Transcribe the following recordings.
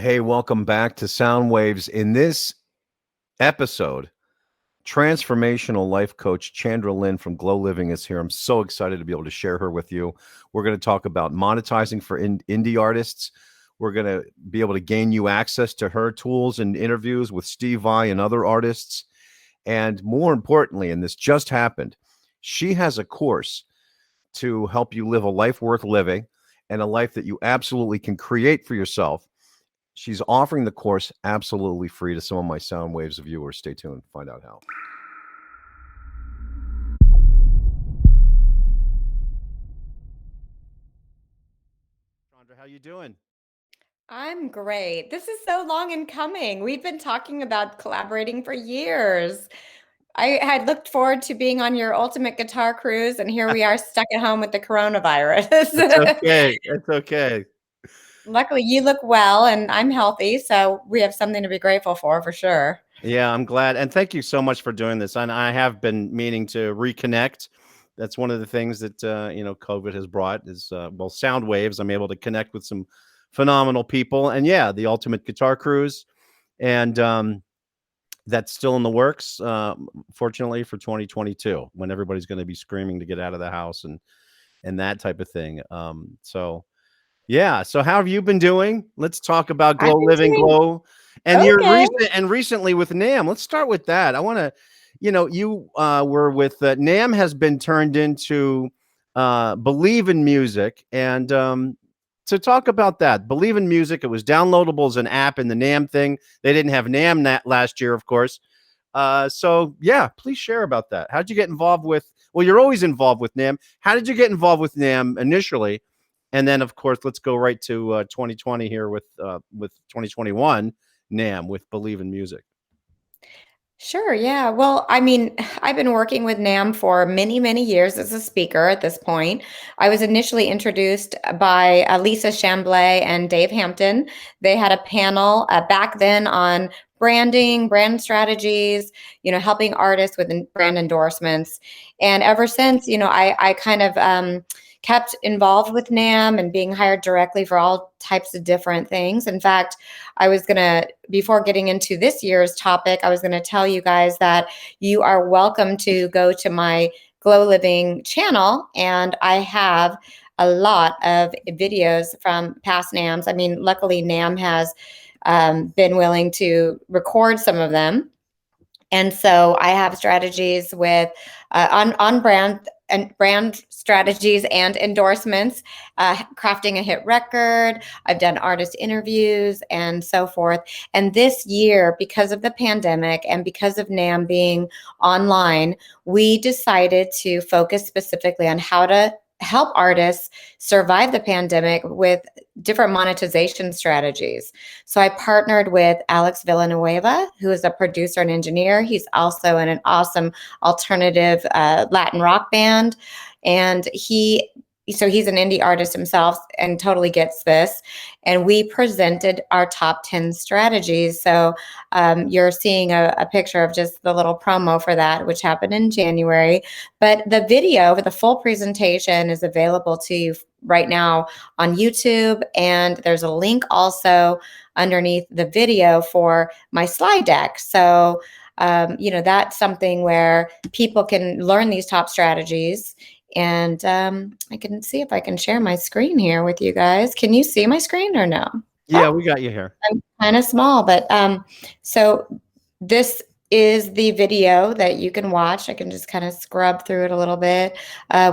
Hey, welcome back to Sound Waves. In this episode, transformational life coach Chandra Lynn from Glow Living is here. I'm so excited to be able to share her with you. We're going to talk about monetizing for indie artists. We're going to be able to gain you access to her tools and interviews with Steve Vai and other artists. And more importantly, and this just happened, she has a course to help you live a life worth living and a life that you absolutely can create for yourself. She's offering the course absolutely free to some of my Sound Waves viewers. Stay tuned to find out how. Chandra, how you doing? I'm great. This is so long in coming. We've been talking about collaborating for years. I had looked forward to being on your ultimate guitar cruise, and here we are stuck at home with the It's coronavirus. okay. It's okay. Luckily, you look well, and I'm healthy, so we have something to be grateful for sure. Yeah, I'm glad. And thank you so much for doing this. And I have been meaning to reconnect. That's one of the things that, COVID has brought is, Sound Waves. I'm able to connect with some phenomenal people. And yeah, the ultimate guitar cruise. And that's still in the works, fortunately, for 2022, when everybody's going to be screaming to get out of the house and that type of thing. So how have you been doing? Let's talk about I've Glow been Living doing Glow and your okay. recently with NAMM. Let's start with that. I want to, you were with NAMM has been turned into Believe in Music, and to talk about that, Believe in Music. It was downloadable as an app in the NAMM thing. They didn't have NAMM last year, of course. So yeah, please share about that. How did you get involved with? Well, you're always involved with NAMM. How did you get involved with NAMM initially? And then, of course, let's go right to 2020 here with 2021 NAMM with Believe in Music. Sure, yeah. Well, I mean, I've been working with NAMM for many, many years as a speaker at this point. I was initially introduced by Lisa Chamblay and Dave Hampton. They had a panel back then on branding, brand strategies, helping artists with brand endorsements. And ever since, I kind of kept involved with NAMM and being hired directly for all types of different things. In fact, before getting into this year's topic, I was going to tell you guys that you are welcome to go to my Glow Living channel, and I have a lot of videos from past NAMMs. I mean, luckily NAMM has been willing to record some of them. And so I have strategies with on brand strategies and endorsements, crafting a hit record. I've done artist interviews and so forth. And this year, because of the pandemic and because of NAMM being online, we decided to focus specifically on how to help artists survive the pandemic with different monetization strategies. So I partnered with Alex Villanueva, who is a producer and engineer. He's also in an awesome alternative Latin rock band. And he's an indie artist himself and totally gets this. And we presented our top 10 strategies. So you're seeing a picture of just the little promo for that, which happened in January. But the video for the full presentation is available to you right now on YouTube. And there's a link also underneath the video for my slide deck. So that's something where people can learn these top strategies. And I can see if I can share my screen here with you guys. Can you see my screen or no? Yeah, we got you here. I'm kind of small, but so this is the video that you can watch. I can just kind of scrub through it a little bit.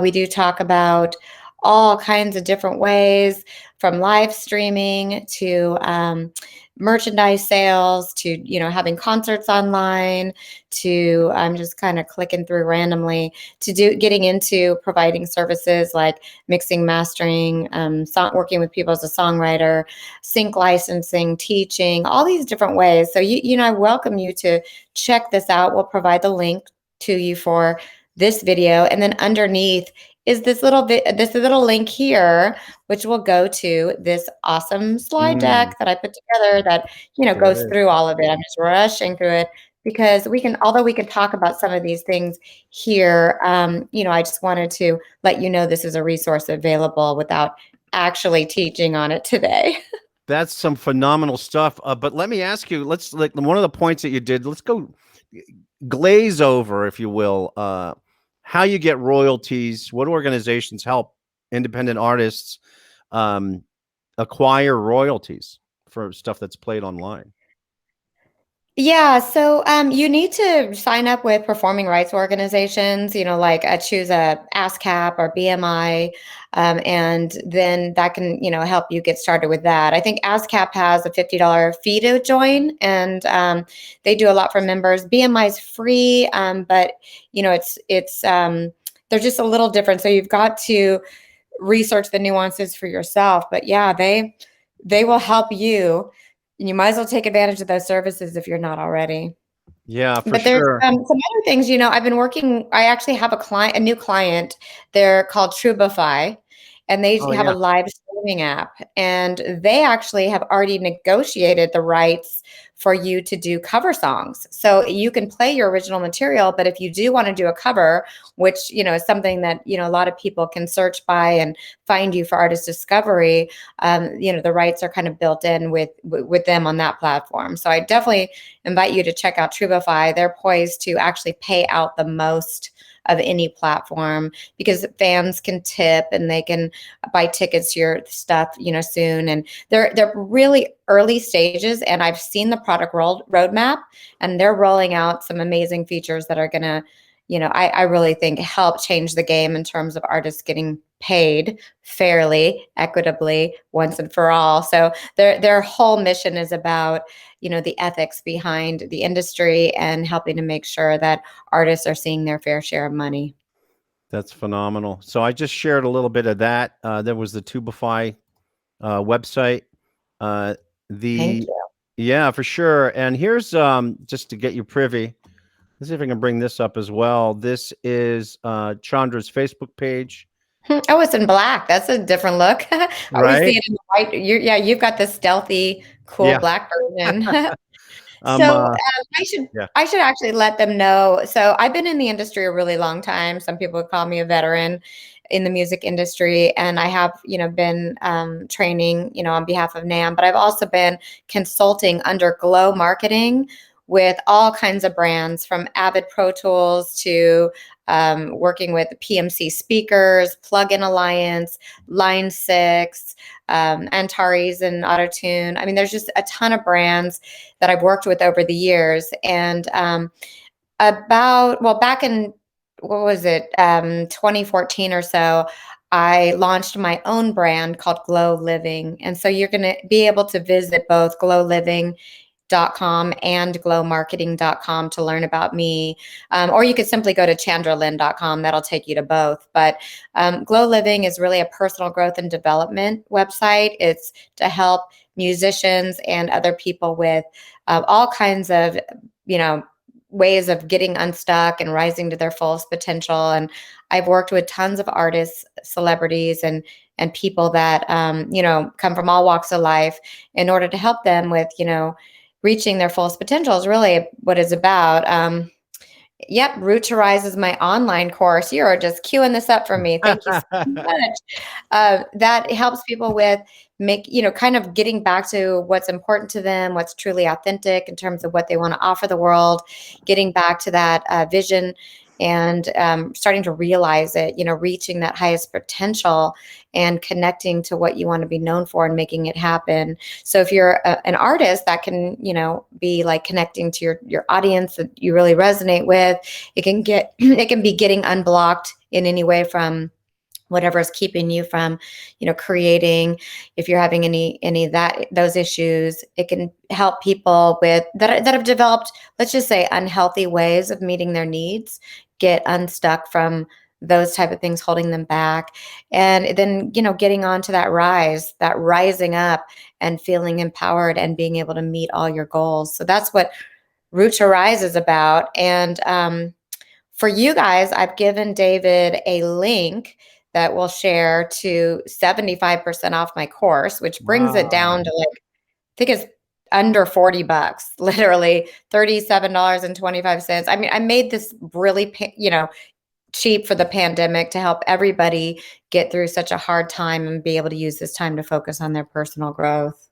We do talk about all kinds of different ways, from live streaming to merchandise sales to having concerts online to I'm just kind of clicking through randomly to getting into providing services like mixing, mastering, working with people as a songwriter, sync licensing, teaching, all these different ways. So I welcome you to check this out. We'll provide the link to you for this video, and then underneath is this little link here, which will go to this awesome slide deck that I put together that, goes through all of it. I'm just rushing through it because although we can talk about some of these things here, I just wanted to let you know this is a resource available without actually teaching on it today. That's some phenomenal stuff. But let me ask you, let's like one of the points that you did, let's go glaze over, if you will, how you get royalties, what organizations help independent artists um, acquire royalties for stuff that's played online. Yeah, so you need to sign up with performing rights organizations, like choose a ASCAP or BMI, and then that can, help you get started with that. I think ASCAP has a $50 fee to join, and they do a lot for members. BMI is free, but they're just a little different. So you've got to research the nuances for yourself. But yeah, they will help you, and you might as well take advantage of those services if you're not already. Yeah, for But there's sure. some other things, I've been working. I actually have a new client. They're called Trubify, and they Oh have a yeah, live streaming app. And they actually have already negotiated the rights for you to do cover songs. So you can play your original material, but if you do want to do a cover, which is something that a lot of people can search by and find you for artist discovery, the rights are kind of built in with them on that platform. So I definitely invite you to check out Trubify. They're poised to actually pay out the most of any platform because fans can tip and they can buy tickets to your stuff, soon. And they're really early stages, and I've seen the product roadmap, and they're rolling out some amazing features that are gonna, I really think help change the game in terms of artists getting paid fairly, equitably, once and for all. So their whole mission is about the ethics behind the industry and helping to make sure that artists are seeing their fair share of money. that's phenomenal. So I just shared a little bit of that. There was the Tubify website. Uh, Thank the you. Yeah, for sure. And here's just to get you privy. Let's see if I can bring this up as well. This is Chandra's Facebook page, Oh, it's in black. That's a different look. I always see right? it in white. You've got this stealthy, cool Yeah. black version. Um. So Uh, I should yeah. I should actually let them know. So I've been in the industry a really long time. Some people would call me a veteran in the music industry, and I have been training on behalf of NAMM, but I've also been consulting under Glow Marketing with all kinds of brands, from Avid Pro Tools to working with PMC speakers, Plugin Alliance, Line 6, Antares and Autotune. I mean, there's just a ton of brands that I've worked with over the years. And back in, what was it, 2014 or so, I launched my own brand called Glow Living. And so you're going to be able to visit both glowliving.com and glowmarketing.com to learn about me. Or you could simply go to chandralynn.com. That'll take you to both. But Glow Living is really a personal growth and development website. It's to help musicians and other people with all kinds of, ways of getting unstuck and rising to their fullest potential. And I've worked with tons of artists, celebrities, and people that come from all walks of life in order to help them with reaching their fullest potential is really what it's about. Yep, Root to Rise is my online course. You are just queuing this up for me. Thank you so much. That helps people with kind of getting back to what's important to them, what's truly authentic in terms of what they want to offer the world, getting back to that vision and starting to realize it, reaching that highest potential and connecting to what you want to be known for and making it happen. So if you're an artist, that can, be like connecting to your audience that you really resonate with. It can it can be getting unblocked in any way from whatever is keeping you from creating. If you're having any of those issues, it can help people with that have developed, let's just say, unhealthy ways of meeting their needs, get unstuck from those type of things holding them back, and then getting on to that rising up and feeling empowered and being able to meet all your goals. So that's what Root to Rise is about. And for you guys, I've given David a link that will share to 75% off my course, which brings it down Wow. to, like, I think it's under $40, literally $37.25. I mean, I made this really, cheap for the pandemic to help everybody get through such a hard time and be able to use this time to focus on their personal growth.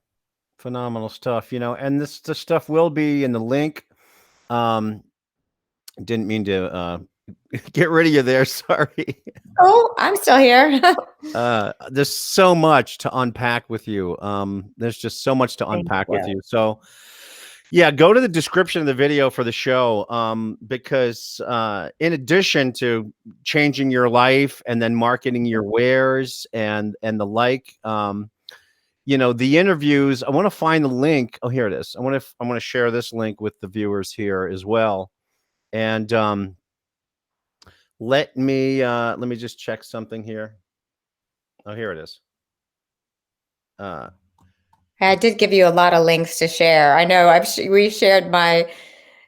Phenomenal stuff, and the stuff will be in the link. Didn't mean to get rid of you there. Sorry. Oh, I'm still here. There's so much to unpack with you. There's just so much to Thank unpack with you. you. So yeah, go to the description of the video for the show. Because in addition to changing your life and then marketing your wares and the like, the interviews, I want to find the link. Oh, here it is. I want to share this link with the viewers here as well. And let me just check something here. Oh, here it is. I did give you a lot of links to share. I know we shared my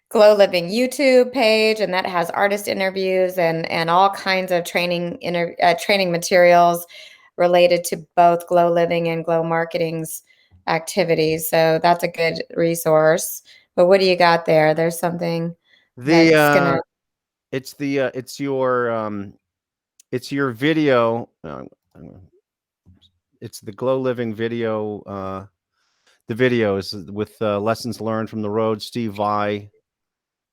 Glow Living YouTube page, and that has artist interviews and all kinds of training materials related to both Glow Living and Glow Marketing's activities. So that's a good resource. But what do you got there? There's something that's gonna. It's your video. It's the Glow Living video. The videos with lessons learned from the road. Steve Vai.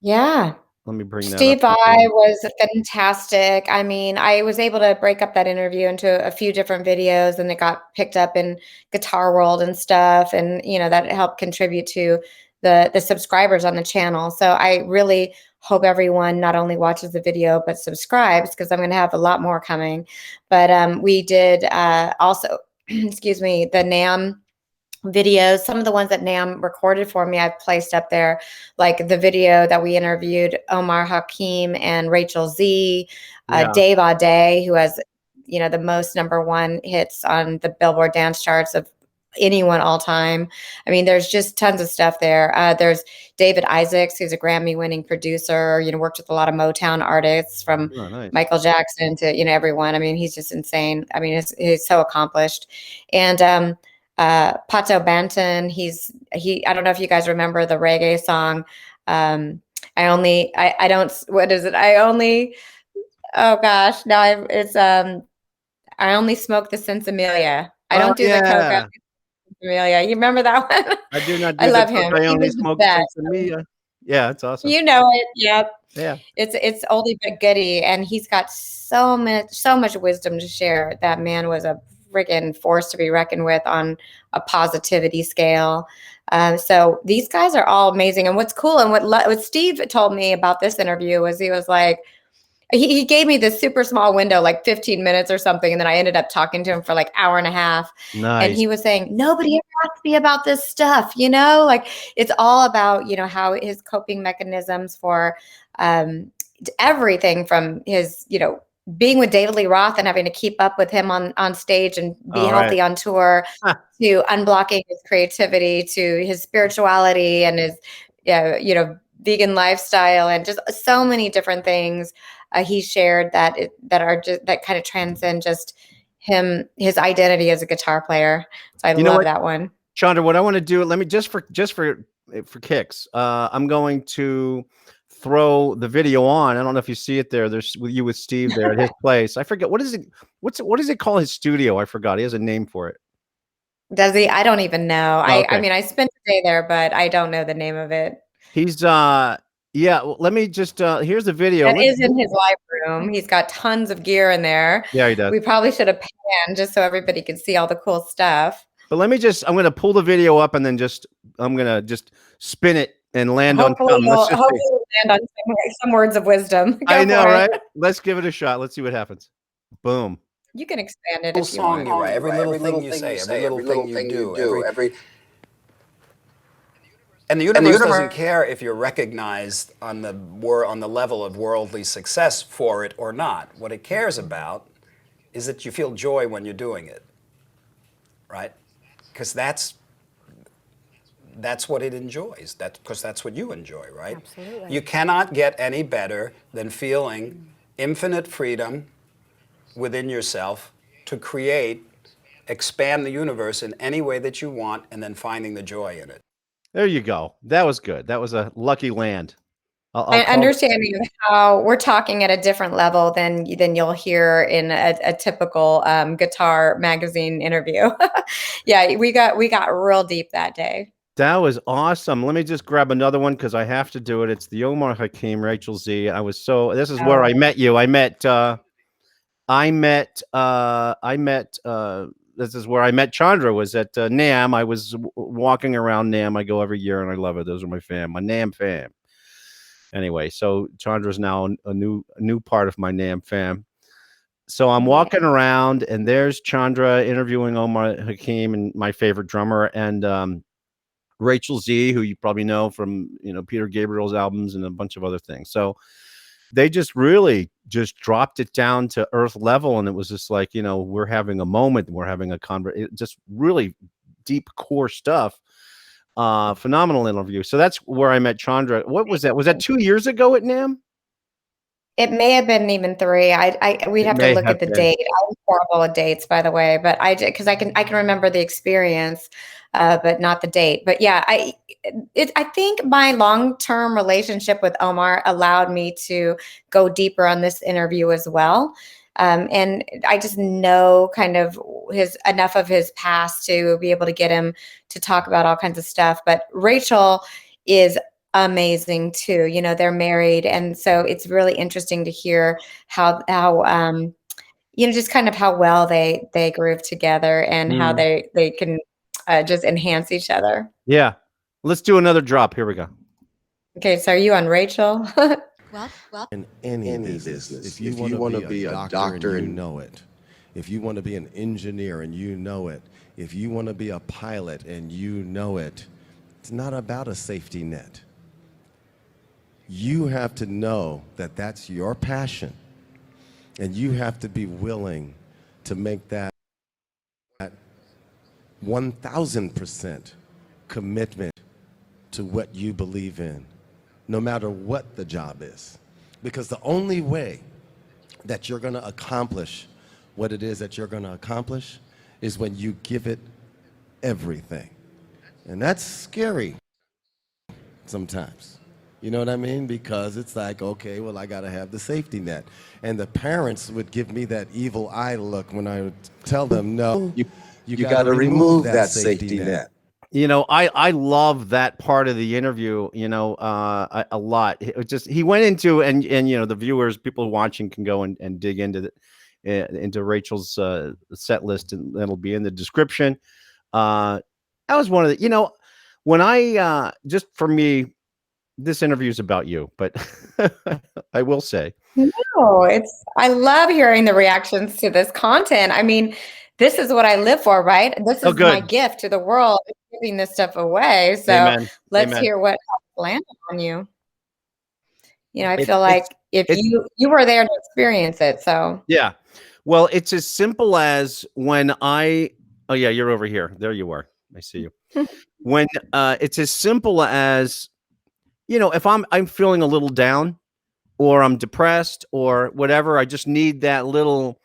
Yeah. Let me bring that up. Steve Vai was fantastic. I mean, I was able to break up that interview into a few different videos, and it got picked up in Guitar World and stuff, and that helped contribute to the subscribers on the channel. So I really hope everyone not only watches the video but subscribes, because I'm going to have a lot more coming. But we did also, excuse me, the NAMM videos. Some of the ones that NAMM recorded for me, I've placed up there, like the video that we interviewed Omar, Hakim, and Rachel Z, Dave Aude, who has, the most #1 hits on the Billboard dance charts of anyone all time. I mean, there's just tons of stuff there. There's David Isaacs, who's a Grammy-winning producer, worked with a lot of Motown artists from Michael Jackson to, everyone. I mean, he's just insane. I mean, he's so accomplished. And Pato Banton, I don't know if you guys remember the reggae song. I only smoke the Sinsemilla. I don't do the coca. Sinsemilla. You remember that one? I do not do I the love him. I He only was the smoke best. Sinsemilla. Yeah, it's awesome. You know it. Yep. Yeah. It's oldie but goodie, and he's got so much wisdom to share. That man was a friggin' force to be reckoned with on a positivity scale. So these guys are all amazing. And what's cool, and what Steve told me about this interview was, he was like, he gave me this super small window, like 15 minutes or something. And then I ended up talking to him for like hour and a half. Nice. And he was saying, nobody ever asked me about this stuff, like it's all about, how his coping mechanisms for everything from his, being with David Lee Roth and having to keep up with him on stage and be healthy on tour, to unblocking his creativity, to his spirituality and his, vegan lifestyle, and just so many different things he shared that kind of transcend just his identity as a guitar player. So I love that one. Chandra, what I want to do, let me just for kicks, I'm going to throw the video on. I don't know if you see it there. There's you with Steve there at his place. I forget, what does it call his studio? I forgot. He has a name for it. Does he? I don't even know. Oh, okay. I mean, I spent a day there, but I don't know the name of it. He's yeah, well, let me just here's the video. That is in his live room. He's got tons of gear in there. Yeah, he does. We probably should have panned just so everybody could see all the cool stuff. But I'm going to pull the video up and then I'm going to just spin it and land on something. Hopefully we'll land on some words of wisdom. I know, right? Let's give it a shot. Let's see what happens. Boom. You can expand it if you want. Every little thing you say, every little thing you do, and the universe doesn't care if you're recognized on the level of worldly success for it or not. What it cares about is that you feel joy when you're doing it, right? Because that's what it enjoys. Because that's what you enjoy, right? Absolutely. You cannot get any better than feeling infinite freedom within yourself to expand the universe in any way that you want, and then finding the joy in it. There you go. That was good. That was a lucky land. I'll An call. understanding of how we're talking at a different level than you'll hear in a typical guitar magazine interview. Yeah, we got real deep that day. That was awesome. Let me just grab another one because I have to do it. It's the Omar, Hakim, Rachel Z. This is where I met you. This is where I met Chandra, was at NAMM. I was walking around NAMM. I go every year and I love it. Those are my NAMM fam. Anyway, so Chandra's now a new part of my NAMM fam. So I'm walking around and there's Chandra interviewing Omar Hakim, and my favorite drummer, and Rachel Z, who you probably know from, Peter Gabriel's albums and a bunch of other things. So they just really just dropped it down to earth level. And it was just like, we're having a moment, we're having a conversation, just really deep core stuff. Phenomenal interview. So that's where I met Chandra. What was that? Was that 2 years ago at NAMM? It may have been even 3. We'd have to look at the date. I was horrible at dates, by the way, but because I can remember the experience, but not the date. But yeah, I think my long-term relationship with Omar allowed me to go deeper on this interview as well. And I just know kind of enough of his past to be able to get him to talk about all kinds of stuff. But Rachel is amazing too. They're married, and so it's really interesting to hear how just kind of how well they groove together and how they can just enhance each other. Yeah, let's do another drop. Here we go. Okay, so are you on Rachel? Well, in any business, if you want to be a doctor and you know it, if you want to be an engineer and you know it, if you want to be a pilot and you know it, it's not about a safety net. You have to know that that's your passion, and you have to be willing to make that 1,000% commitment to what you believe in, no matter what the job is. Because the only way that you're going to accomplish what it is that you're going to accomplish is when you give it everything. And that's scary sometimes. You know what I mean? Because it's like, okay, well, I got to have the safety net. And the parents would give me that evil eye look when I would tell them, no, you got to remove that safety net. I love that part of the interview, a lot. He went into, and the viewers, people watching can go and dig into Rachel's set list, and that'll be in the description. That was one of the, when I, just for me, this interview is about you, but I will say. No, I love hearing the reactions to this content. I mean, this is what I live for, right? This is my gift to the world, giving this stuff away. So Amen. Let's hear what landed on you. I feel like if you were there to experience it. So yeah, well, it's as simple as when oh yeah, you're over here. There you are. I see you. When it's as simple as, if I'm feeling a little down, or I'm depressed, or whatever, I just need that little,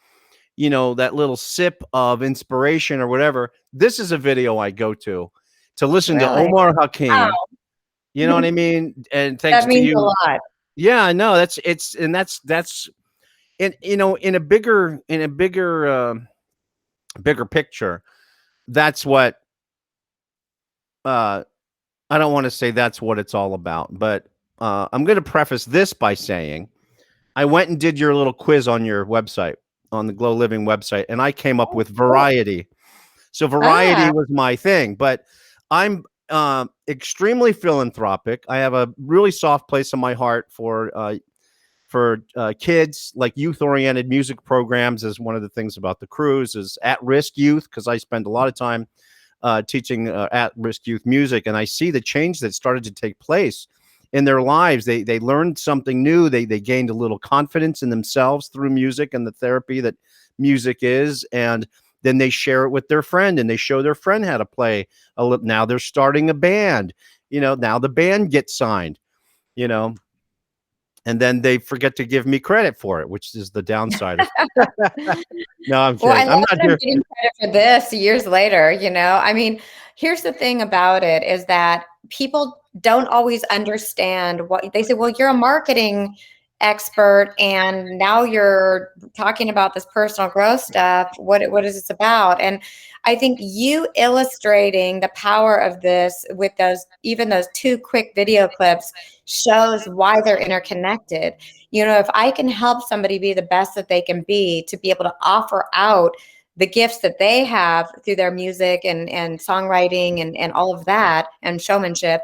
that little sip of inspiration or whatever. This is a video I go to listen to Omar Hakim. Wow. You know what I mean? And thanks that means to you. A lot. Yeah, I know. That's in a bigger picture. That's what I don't want to say that's what it's all about, but I'm going to preface this by saying I went and did your little quiz on your website, on the Glow Living website, and I came up with variety. So variety was my thing, but I'm extremely philanthropic. I have a really soft place in my heart for kids, like youth-oriented music programs. Is one of the things about the cruise, is at-risk youth, because I spend a lot of time teaching at-risk youth music, and I see the change that started to take place in their lives. They learned something new. They gained a little confidence in themselves through music and the therapy that music is, and then they share it with their friend, and they show their friend how to play. Now they're starting a band. Now the band gets signed. And then they forget to give me credit for it, which is the downside. No, I'm kidding. Well, I'm not getting credit for this years later. I mean, here's the thing about it, is that people don't always understand what they say. Well, you're a marketing expert and now you're talking about this personal growth stuff. What is this about? And I think you illustrating the power of this with those 2 quick video clips shows why they're interconnected. If I can help somebody be the best that they can be, to be able to offer out the gifts that they have through their music and songwriting and all of that and showmanship,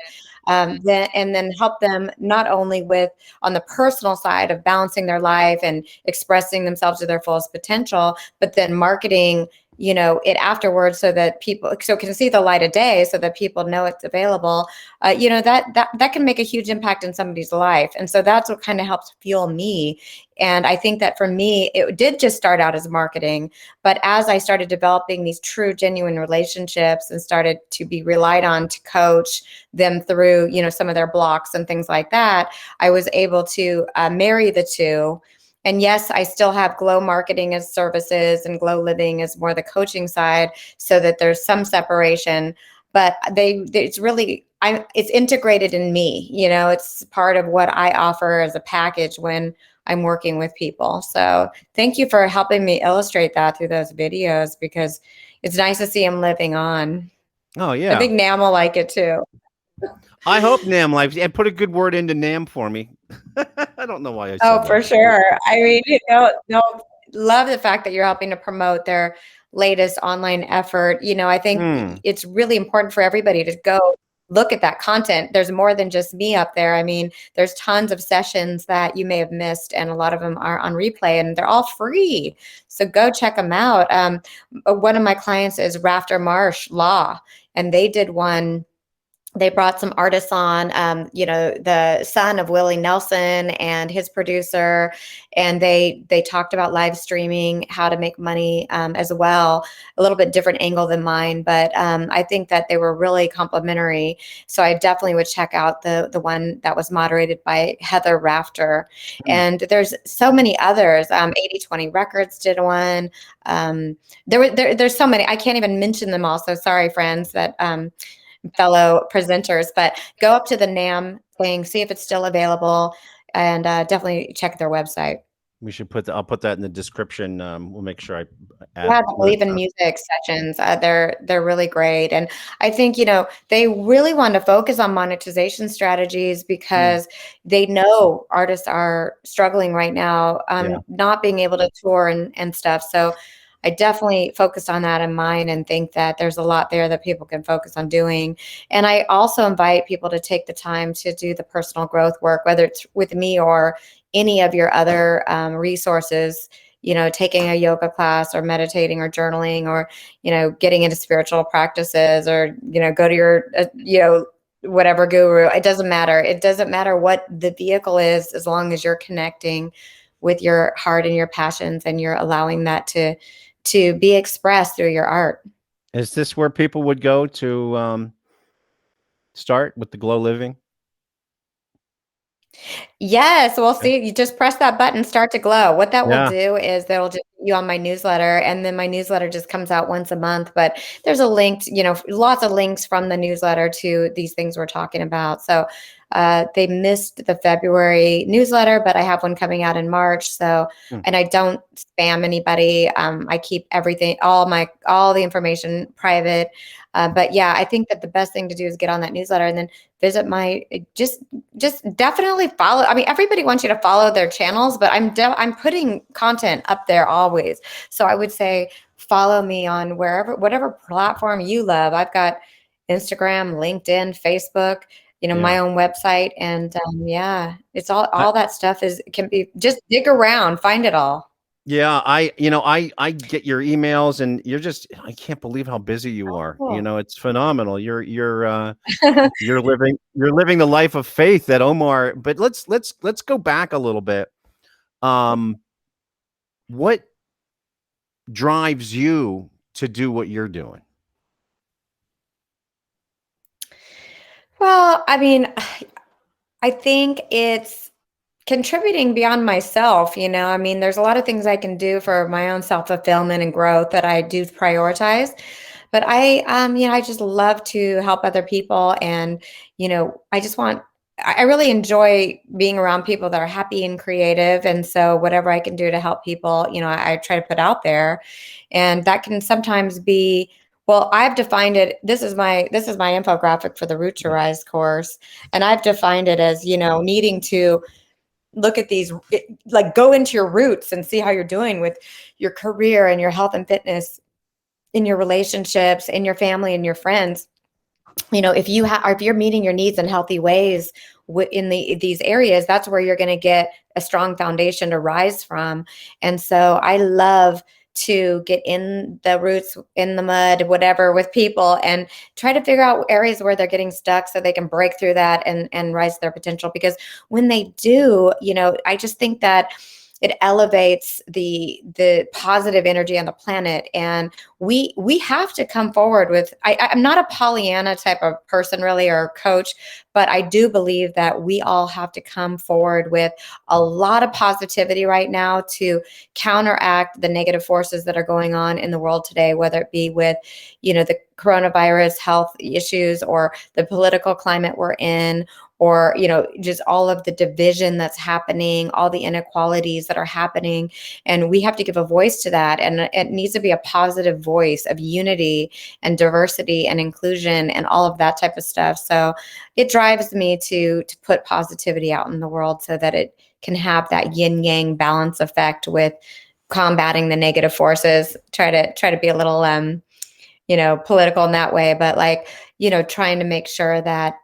and then help them not only with on the personal side of balancing their life and expressing themselves to their fullest potential, but then marketing it afterwards so that people can see the light of day, so that people know it's available. That can make a huge impact in somebody's life. And so that's what kind of helps fuel me. And I think that for me, it did just start out as marketing, but as I started developing these true, genuine relationships and started to be relied on to coach them through, some of their blocks and things like that, I was able to marry the two. And yes, I still have Glow Marketing as services and Glow Living as more the coaching side, so that there's some separation. But it's integrated in me. It's part of what I offer as a package when I'm working with people. So thank you for helping me illustrate that through those videos, because it's nice to see them living on. Oh yeah, I think NAMM will like it too. I hope NAMM likes it. And put a good word into NAMM for me. I don't know why I said that. For sure. I mean, no, love the fact that you're helping to promote their latest online effort. I think it's really important for everybody to go look at that content. There's more than just me up there. I mean, there's tons of sessions that you may have missed, and a lot of them are on replay, and they're all free. So go check them out. One of my clients is Rafter Marsh Law, and they did one. They brought some artists on, the son of Willie Nelson and his producer, and they talked about live streaming, how to make money as well. A little bit different angle than mine, but I think that they were really complimentary. So I definitely would check out the one that was moderated by Heather Rafter. And there's so many others. 80/20 Records did one. There's so many. I can't even mention them all. So sorry, friends, that fellow presenters, but go up to the NAMM thing, see if it's still available, and definitely check their website. We should I'll put that in the description. We'll make sure I add. Yeah, the Believe in Music sessions. They're really great. And I think, they really want to focus on monetization strategies, because they know artists are struggling right now, not being able to tour and stuff. So I definitely focused on that in mine, and think that there's a lot there that people can focus on doing. And I also invite people to take the time to do the personal growth work, whether it's with me or any of your other resources, taking a yoga class or meditating or journaling, or, getting into spiritual practices, or, go to your, whatever guru. It doesn't matter. It doesn't matter what the vehicle is, as long as you're connecting with your heart and your passions, and you're allowing that to be expressed through your art. Is this where people would go to start with the Glow Living? Yes. Well, see, you just press that button, start to glow. What that will do is that'll just put you on my newsletter, and then my newsletter just comes out once a month. But there's a link, lots of links from the newsletter to these things we're talking about. So they missed the February newsletter, but I have one coming out in March. So, and I don't spam anybody. I keep everything, all the information private. But yeah, I think that the best thing to do is get on that newsletter, and then visit just definitely follow. I mean, everybody wants you to follow their channels, but I'm putting content up there always. So I would say follow me on whatever platform you love. I've got Instagram, LinkedIn, Facebook, my own website. And it's all that stuff can be, just dig around, find it all. Yeah, I get your emails, and I can't believe how busy you are. Cool. It's phenomenal. You're living the life of faith that Omar. But let's go back a little bit. What drives you to do what you're doing? Well, I mean, I think it's contributing beyond myself. I mean, there's a lot of things I can do for my own self-fulfillment and growth that I do prioritize. But I just love to help other people. And, I really enjoy being around people that are happy and creative. And so whatever I can do to help people, I try to put out there. And that can sometimes be, well, I've defined it. This is my infographic for the Root to Rise course. And I've defined it as, needing to look at these, like go into your roots and see how you're doing with your career and your health and fitness, in your relationships, in your family and your friends. If you're meeting your needs in healthy ways in these areas, that's where you're going to get a strong foundation to rise from. And so I love to get in the roots, in the mud, whatever, with people, and try to figure out areas where they're getting stuck so they can break through that and rise to their potential. Because when they do, I just think that it elevates the positive energy on the planet. And we have to come forward with, I'm not a Pollyanna type of person really, or coach, but I do believe that we all have to come forward with a lot of positivity right now to counteract the negative forces that are going on in the world today, whether it be with, the coronavirus health issues, or the political climate we're in, or, just all of the division that's happening, all the inequalities that are happening. And we have to give a voice to that. And it needs to be a positive voice of unity and diversity and inclusion and all of that type of stuff. So it drives me to put positivity out in the world so that it can have that yin yang balance effect with combating the negative forces. Try to be a little, political in that way, but trying to make sure that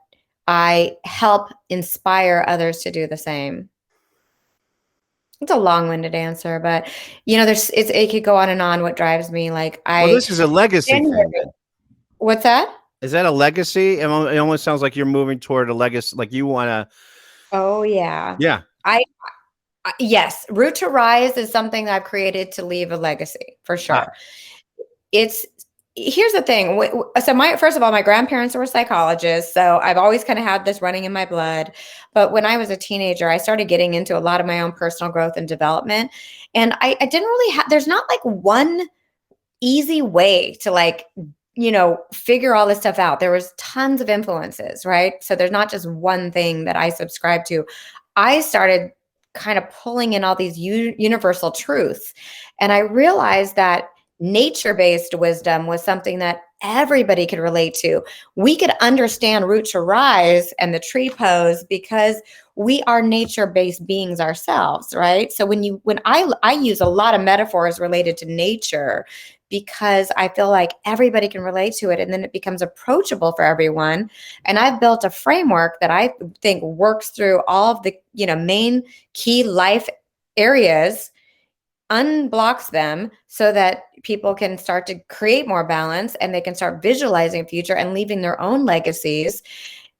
I help inspire others to do the same. It's a long-winded answer, but it could go on and on. What drives me, well, this is a legacy thing. Then. What's that? Is that a legacy? It almost sounds like you're moving toward a legacy. Like you want to. Oh yeah. Yeah. Yes. Root to Rise is something that I've created to leave a legacy for sure. Here's the thing. So first of all, my grandparents were psychologists. So I've always kind of had this running in my blood. But when I was a teenager, I started getting into a lot of my own personal growth and development. And I didn't really there's not one easy way to figure all this stuff out. There was tons of influences, right? So there's not just one thing that I subscribe to. I started kind of pulling in all these universal truths. And I realized that nature-based wisdom was something that everybody could relate to. We could understand Root to Rise and the tree pose because we are nature-based beings ourselves, right? So when I use a lot of metaphors related to nature because I feel like everybody can relate to it, and then it becomes approachable for everyone. And I've built a framework that I think works through all of the main key life areas, unblocks them so that people can start to create more balance, and they can start visualizing a future and leaving their own legacies.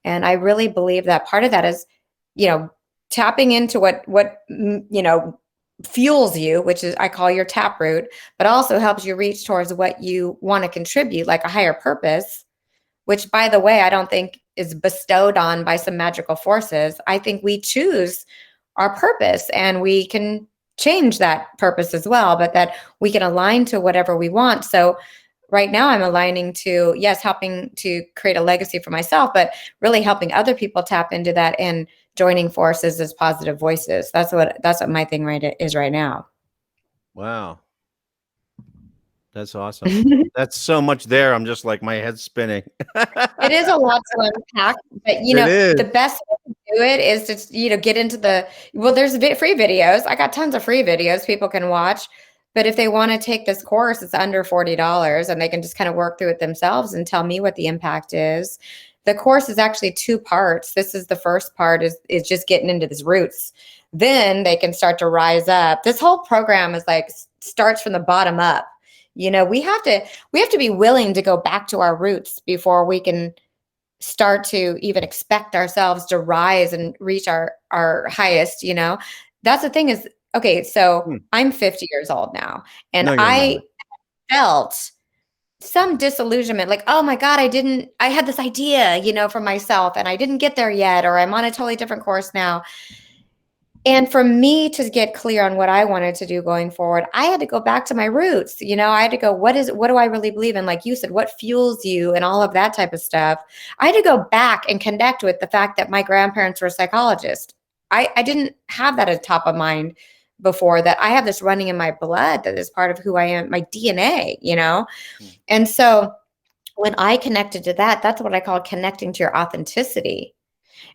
And I really believe that part of that is, tapping into what fuels you, which is I call your taproot, but also helps you reach towards what you want to contribute, like a higher purpose, which, by the way, I don't think is bestowed on by some magical forces. I think we choose our purpose, and we can change that purpose as well, but that we can align to whatever we want. So right now I'm aligning to, yes, helping to create a legacy for myself, but really helping other people tap into that and joining forces as positive voices. That's what my thing is right now. Wow. That's awesome. That's so much there. I'm just like, my head's spinning. It is a lot to unpack, but the best way to do it is to, get into there's free videos. I got tons of free videos people can watch, but if they want to take this course, it's under $40, and they can just kind of work through it themselves and tell me what the impact is. The course is actually 2 parts. This is the first part is just getting into these roots. Then they can start to rise up. This whole program is starts from the bottom up. We have to be willing to go back to our roots before we can start to even expect ourselves to rise and reach our highest. That's the thing is, okay, so I'm 50 years old now, and I felt some disillusionment, like, oh my God, I had this idea, for myself, and I didn't get there yet, or I'm on a totally different course now. And for me to get clear on what I wanted to do going forward, I had to go back to my roots. I had to go, what do I really believe in? Like you said, what fuels you and all of that type of stuff. I had to go back and connect with the fact that my grandparents were psychologists. I didn't have that at top of mind before, that I have this running in my blood that is part of who I am, my DNA, And so when I connected to that, that's what I call connecting to your authenticity.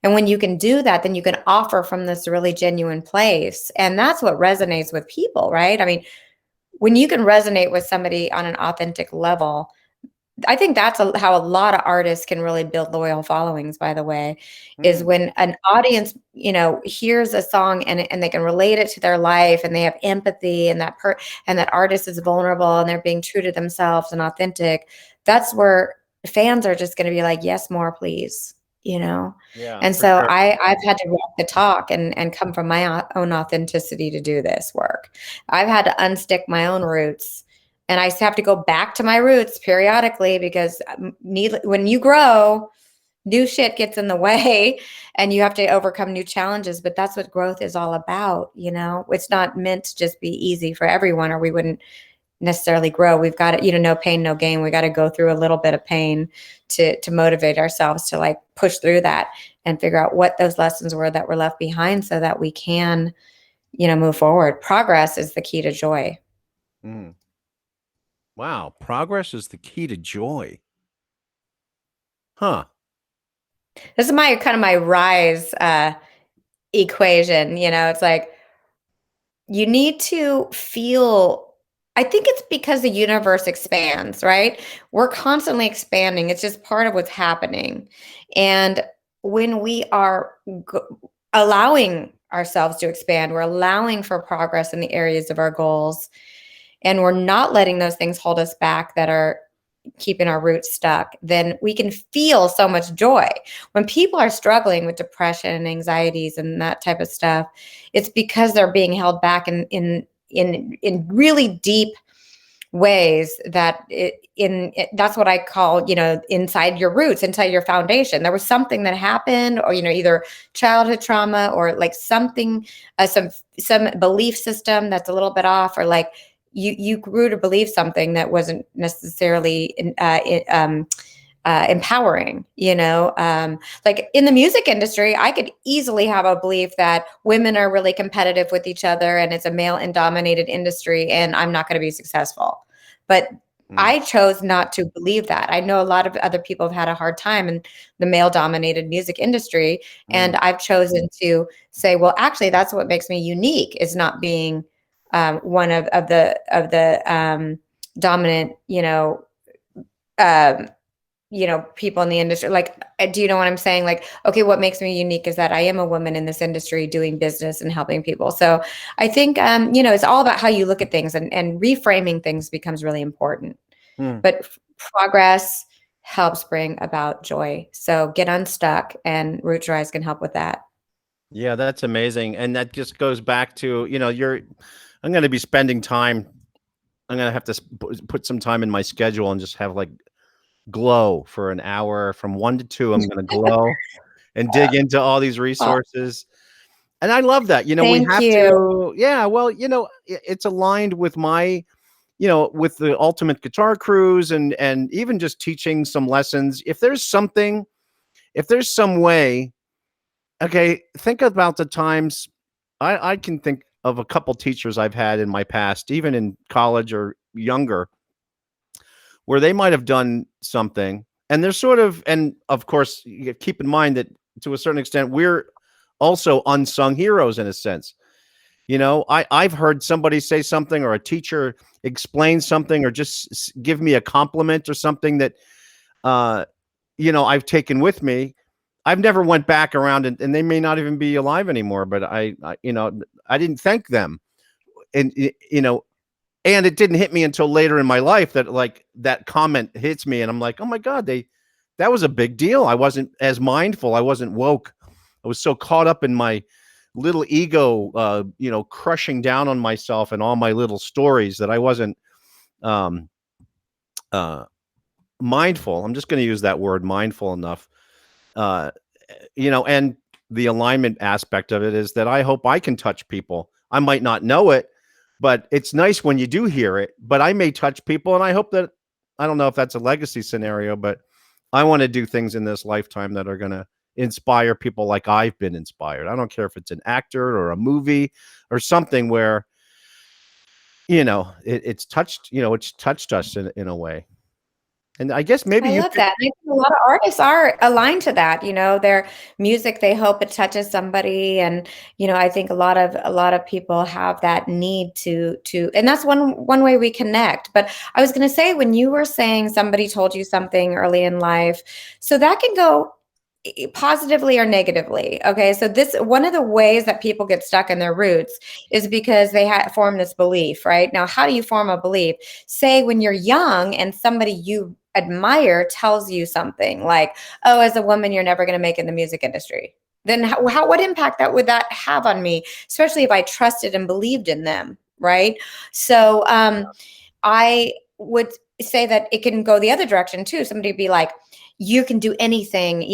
And when you can do that, then you can offer from this really genuine place. And that's what resonates with people, right? I mean, when you can resonate with somebody on an authentic level, I think that's how a lot of artists can really build loyal followings, by the way, is when an audience, hears a song and they can relate it to their life, and they have empathy, and that artist is vulnerable and they're being true to themselves and authentic. That's where fans are just going to be like, yes, more, please. Yeah, And so sure. I've had to walk the talk and come from my own authenticity to do this work. I've had to unstick my own roots, and I have to go back to my roots periodically, because when you grow, new shit gets in the way and you have to overcome new challenges. But that's what growth is all about. It's not meant to just be easy for everyone, or we wouldn't necessarily grow. We've got to, no pain, no gain. We got to go through a little bit of pain to motivate ourselves to like push through that and figure out what those lessons were that were left behind, so that we can, move forward. Progress is the key to joy. Wow. Progress is the key to joy. Huh. This is my kind of my rise equation. It's like, you need to feel, I think it's because the universe expands, right? We're constantly expanding. It's just part of what's happening. And when we are allowing ourselves to expand, we're allowing for progress in the areas of our goals, and we're not letting those things hold us back that are keeping our roots stuck, then we can feel so much joy. When people are struggling with depression and anxieties and that type of stuff, it's because they're being held back in really deep ways that that's what I call, inside your roots, inside your foundation. There was something that happened, or, either childhood trauma, or like something, some belief system that's a little bit off, or like you grew to believe something that wasn't necessarily empowering, like in the music industry, I could easily have a belief that women are really competitive with each other and it's a male and dominated industry and I'm not going to be successful. But I chose not to believe that. I know a lot of other people have had a hard time in the male dominated music industry. And I've chosen to say, well, actually, that's what makes me unique, is not being one of the dominant, people in the industry. Like, do you know what I'm saying? Like, okay, what makes me unique is that I am a woman in this industry doing business and helping people. So I think, it's all about how you look at things, and reframing things becomes really important. But progress helps bring about joy. So get unstuck, and Root Rise can help with that. Yeah, that's amazing. And that just goes back to, I'm going to be spending time. I'm going to have to put some time in my schedule and just have like glow for an hour from 1 to 2. I'm going to glow and dig into all these resources. And I love that, we have to, yeah, well, it's aligned with my, with the Ultimate Guitar Cruise and even just teaching some lessons. If there's some way, okay, think about the times I can think of a couple teachers I've had in my past, even in college or younger, where they might have done something, and they're sort of, and of course, you keep in mind that to a certain extent, we're also unsung heroes in a sense. I've heard somebody say something, or a teacher explain something, or just give me a compliment or something that, I've taken with me. I've never went back around, and they may not even be alive anymore, but I didn't thank them. And, and it didn't hit me until later in my life that like that comment hits me. And I'm like, oh my God, that was a big deal. I wasn't as mindful. I wasn't woke. I was so caught up in my little ego, crushing down on myself and all my little stories that I wasn't mindful. I'm just going to use that word, mindful enough, and the alignment aspect of it is that I hope I can touch people. I might not know it, but it's nice when you do hear it, but I may touch people. And I hope that, I don't know if that's a legacy scenario, but I want to do things in this lifetime that are going to inspire people like I've been inspired. I don't care if it's an actor or a movie or something where, it's touched, it's touched us in a way. And I guess maybe I you love could, that. I think a lot of artists are aligned to that. Their music, they hope it touches somebody, and I think a lot of people have that need to, and that's one way we connect. But I was going to say, when you were saying somebody told you something early in life, so that can go positively or negatively. Okay, so this, one of the ways that people get stuck in their roots is because they form this belief. Right now, how do you form a belief? Say when you're young and somebody you admire tells you something like, oh, as a woman you're never going to make it in the music industry, then what impact would that have on me, especially if I trusted and believed in them, right? So I would say that it can go the other direction too. Somebody would be like, you can do anything,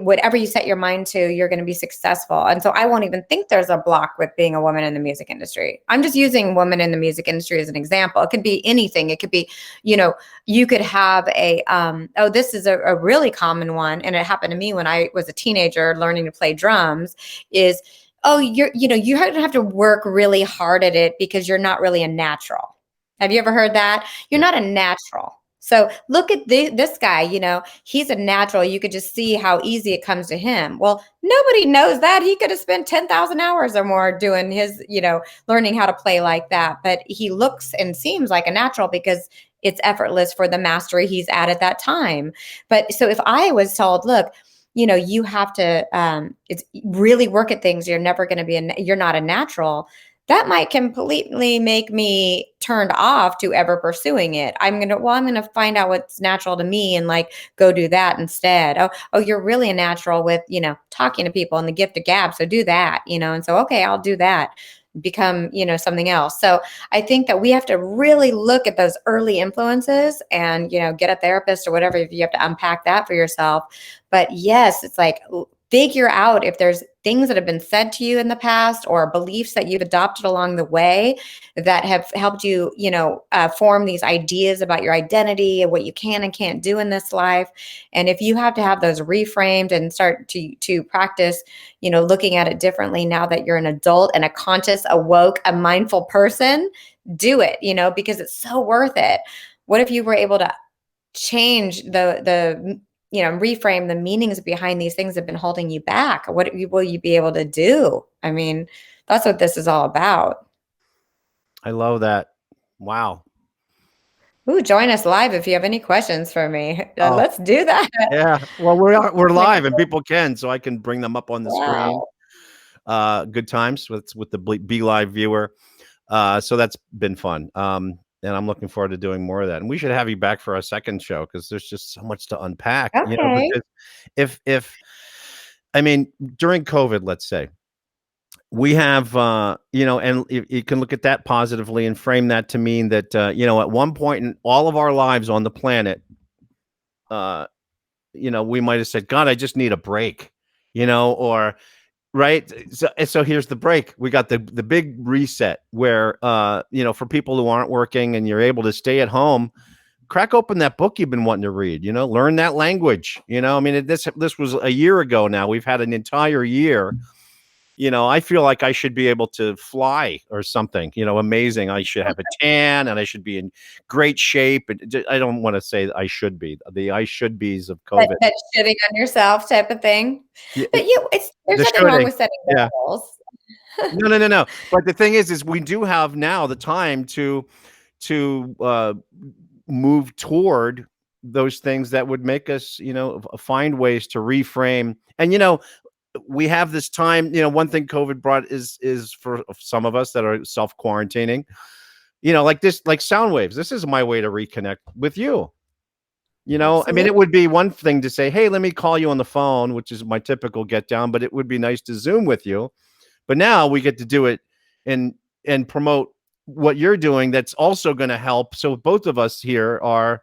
whatever you set your mind to, you're going to be successful. And so I won't even think there's a block with being a woman in the music industry. I'm just using women in the music industry as an example. It could be anything. It could be, you could have this is a really common one. And it happened to me when I was a teenager learning to play drums is, you don't have to work really hard at it because you're not really a natural. Have you ever heard that? You're not a natural. So look at this guy, he's a natural. You could just see how easy it comes to him. Well, nobody knows that. He could have spent 10,000 hours or more doing his, learning how to play like that. But he looks and seems like a natural because it's effortless for the mastery he's at that time. But so if I was told, look, you have to it's really work at things. You're never going to be, you're not a natural. That might completely make me turned off to ever pursuing it. I'm going to find out what's natural to me and go do that instead. Oh, you're really a natural with, talking to people and the gift of gab. So do that, and so, okay, I'll do that, become, something else. So I think that we have to really look at those early influences and, get a therapist or whatever, if you have to unpack that for yourself. But yes, it's figure out if there's things that have been said to you in the past or beliefs that you've adopted along the way that have helped you, form these ideas about your identity and what you can and can't do in this life. And if you have to have those reframed and start to practice, looking at it differently now that you're an adult and a conscious, awoke, a mindful person, do it, because it's so worth it. What if you were able to change the reframe the meanings behind these things that have been holding you back? What will you be able to do? I mean, that's what this is all about. I love that. Wow. Ooh, join us live if you have any questions for me. Let's do that. Yeah. Well, we're live and people can, so I can bring them up on the screen. Good times with the Be Live viewer. So that's been fun. And I'm looking forward to doing more of that. And we should have you back for our second show because there's just so much to unpack. Okay. Because I mean, during COVID, let's say, we have, and you can look at that positively and frame that to mean that, at one point in all of our lives on the planet, we might have said, God, I just need a break, or right. So here's the break. We got the big reset where, for people who aren't working and you're able to stay at home, crack open that book you've been wanting to read, learn that language. I mean, this was a year ago now. We've had an entire year. I feel like I should be able to fly or something, amazing. I should have a tan and I should be in great shape. And I don't want to say I should be the I should be's of COVID. That shitting on yourself type of thing. Yeah, but there's nothing wrong with setting goals. No. But the thing is we do have now the time to move toward those things that would make us, find ways to reframe. And, we have this time, one thing COVID brought is for some of us that are self-quarantining, like sound waves. This is my way to reconnect with you. Absolutely. I mean, it would be one thing to say, hey, let me call you on the phone, which is my typical get down, but it would be nice to Zoom with you. But now we get to do it and promote what you're doing. That's also going to help. So both of us here are,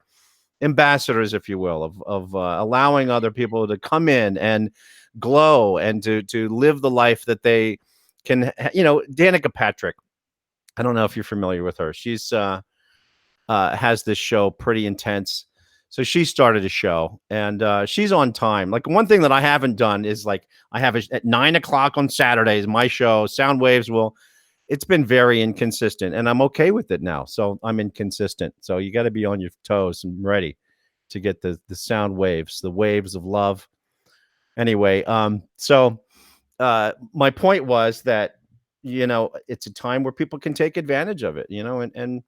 ambassadors, if you will, of allowing other people to come in and glow and to live the life that they can. Danica Patrick. I don't know if you're familiar with her. She's has this show, Pretty Intense. So she started a show, and she's on time. Like, one thing that I haven't done is, like, I have at 9 o'clock on Saturdays, my show, Sound Waves it's been very inconsistent, and I'm okay with it now. So I'm inconsistent. So you got to be on your toes and ready to get the sound waves, the waves of love. Anyway, so my point was that, it's a time where people can take advantage of it, and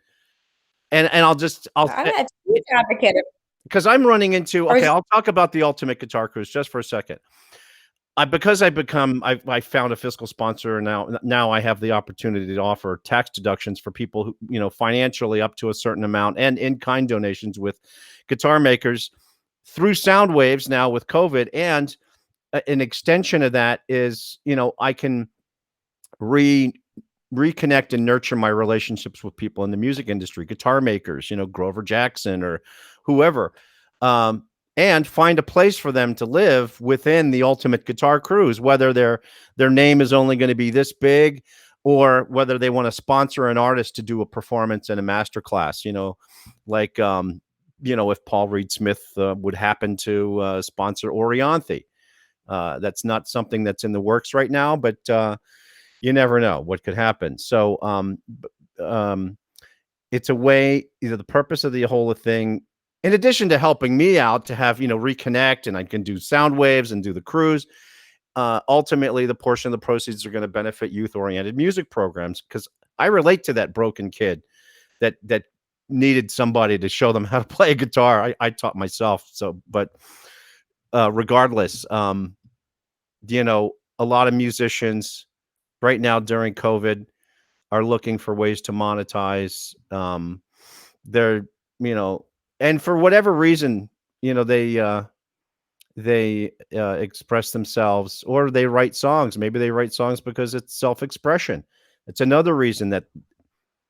I'll I'm a huge advocate of. because I'm running into, okay, I'll talk about the Ultimate Guitar Cruise just for a second. Because I found a fiscal sponsor, and now I have the opportunity to offer tax deductions for people who, financially up to a certain amount, and in-kind donations with guitar makers through Sound Waves now with COVID. And an extension of that is, I can reconnect and nurture my relationships with people in the music industry, guitar makers, Grover Jackson or whoever, and find a place for them to live within the Ultimate Guitar Cruise, whether their name is only going to be this big, or whether they want to sponsor an artist to do a performance and a master class, like, if Paul Reed Smith would happen to sponsor Orianthi. That's not something that's in the works right now, but you never know what could happen. So it's a way, the purpose of the whole thing, in addition to helping me out to have, reconnect, and I can do Sound Waves and do the cruise. Ultimately, the portion of the proceeds are going to benefit youth-oriented music programs, because I relate to that broken kid that needed somebody to show them how to play a guitar. I taught myself. So, but regardless, a lot of musicians right now during COVID are looking for ways to monetize. They're, and for whatever reason, they express themselves, or they write songs. Maybe they write songs because it's self-expression. It's another reason that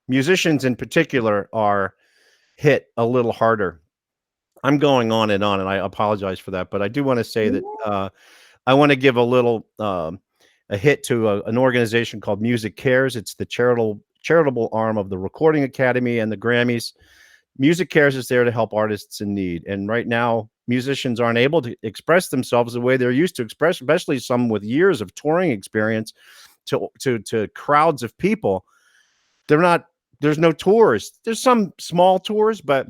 musicians in particular are hit a little harder. I'm going on, and I apologize for that, but I do want to say that I want to give a little a hit to an organization called Music Cares. It's the charitable arm of the Recording Academy and the Grammys. Music Cares is there to help artists in need. And right now, musicians aren't able to express themselves the way they're used to express, especially some with years of touring experience to crowds of people. There's no tours. There's some small tours, but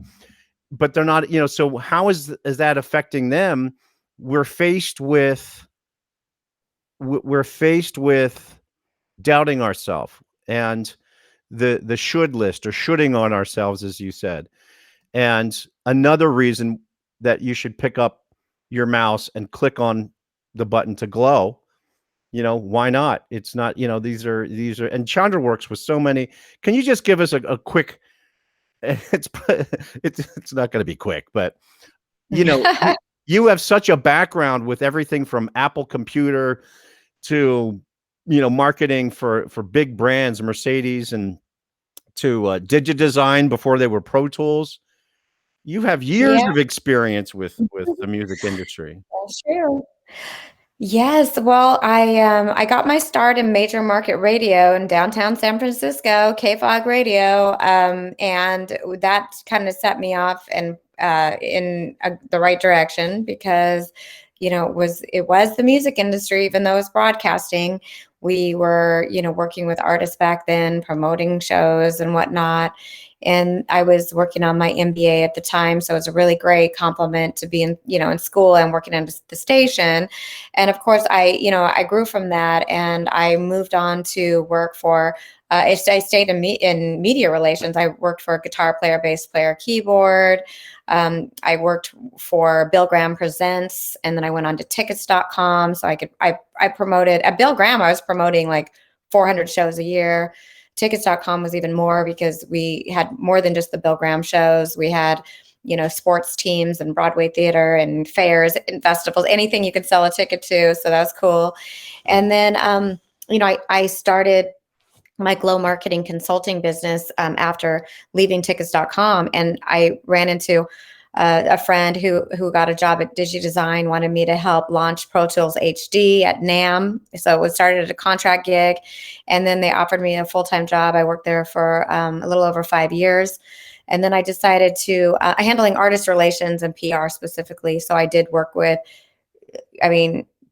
they're not, so how is that affecting them? We're faced with doubting ourselves, and the should list, or shoulding on ourselves, as you said. And another reason that you should pick up your mouse and click on the button to glow, why not? It's not, these are, and Chandra works with so many. Can you just give us a quick, it's not going to be quick, but you have such a background with everything from Apple Computer to, marketing for big brands, Mercedes, and to DigiDesign before they were Pro Tools. You have years of experience with the music industry. That's true. Yes, well, I got my start in major market radio in downtown San Francisco, KFOG Radio, and that kind of set me off and in the right direction, because it was the music industry, even though it was broadcasting. We were working with artists back then, promoting shows and whatnot. And I was working on my MBA at the time, so it was a really great compliment to be in school and working at the station. And of course, I grew from that, and I moved on to work for. I stayed in media relations. I worked for a guitar player, bass player, keyboard. I worked for Bill Graham Presents, and then I went on to tickets.com. So I promoted at Bill Graham. I was promoting like 400 shows a year. Tickets.com was even more, because we had more than just the Bill Graham shows. We had, sports teams and Broadway theater and fairs and festivals, anything you could sell a ticket to. So that was cool. And then, I started my Glow marketing consulting business after leaving tickets.com. And I ran into a friend who got a job at DigiDesign wanted me to help launch Pro Tools HD at NAMM. So it was started at a contract gig, and then they offered me a full-time job. I worked there for a little over 5 years. And then I decided to handling artist relations and PR specifically. So I did work with,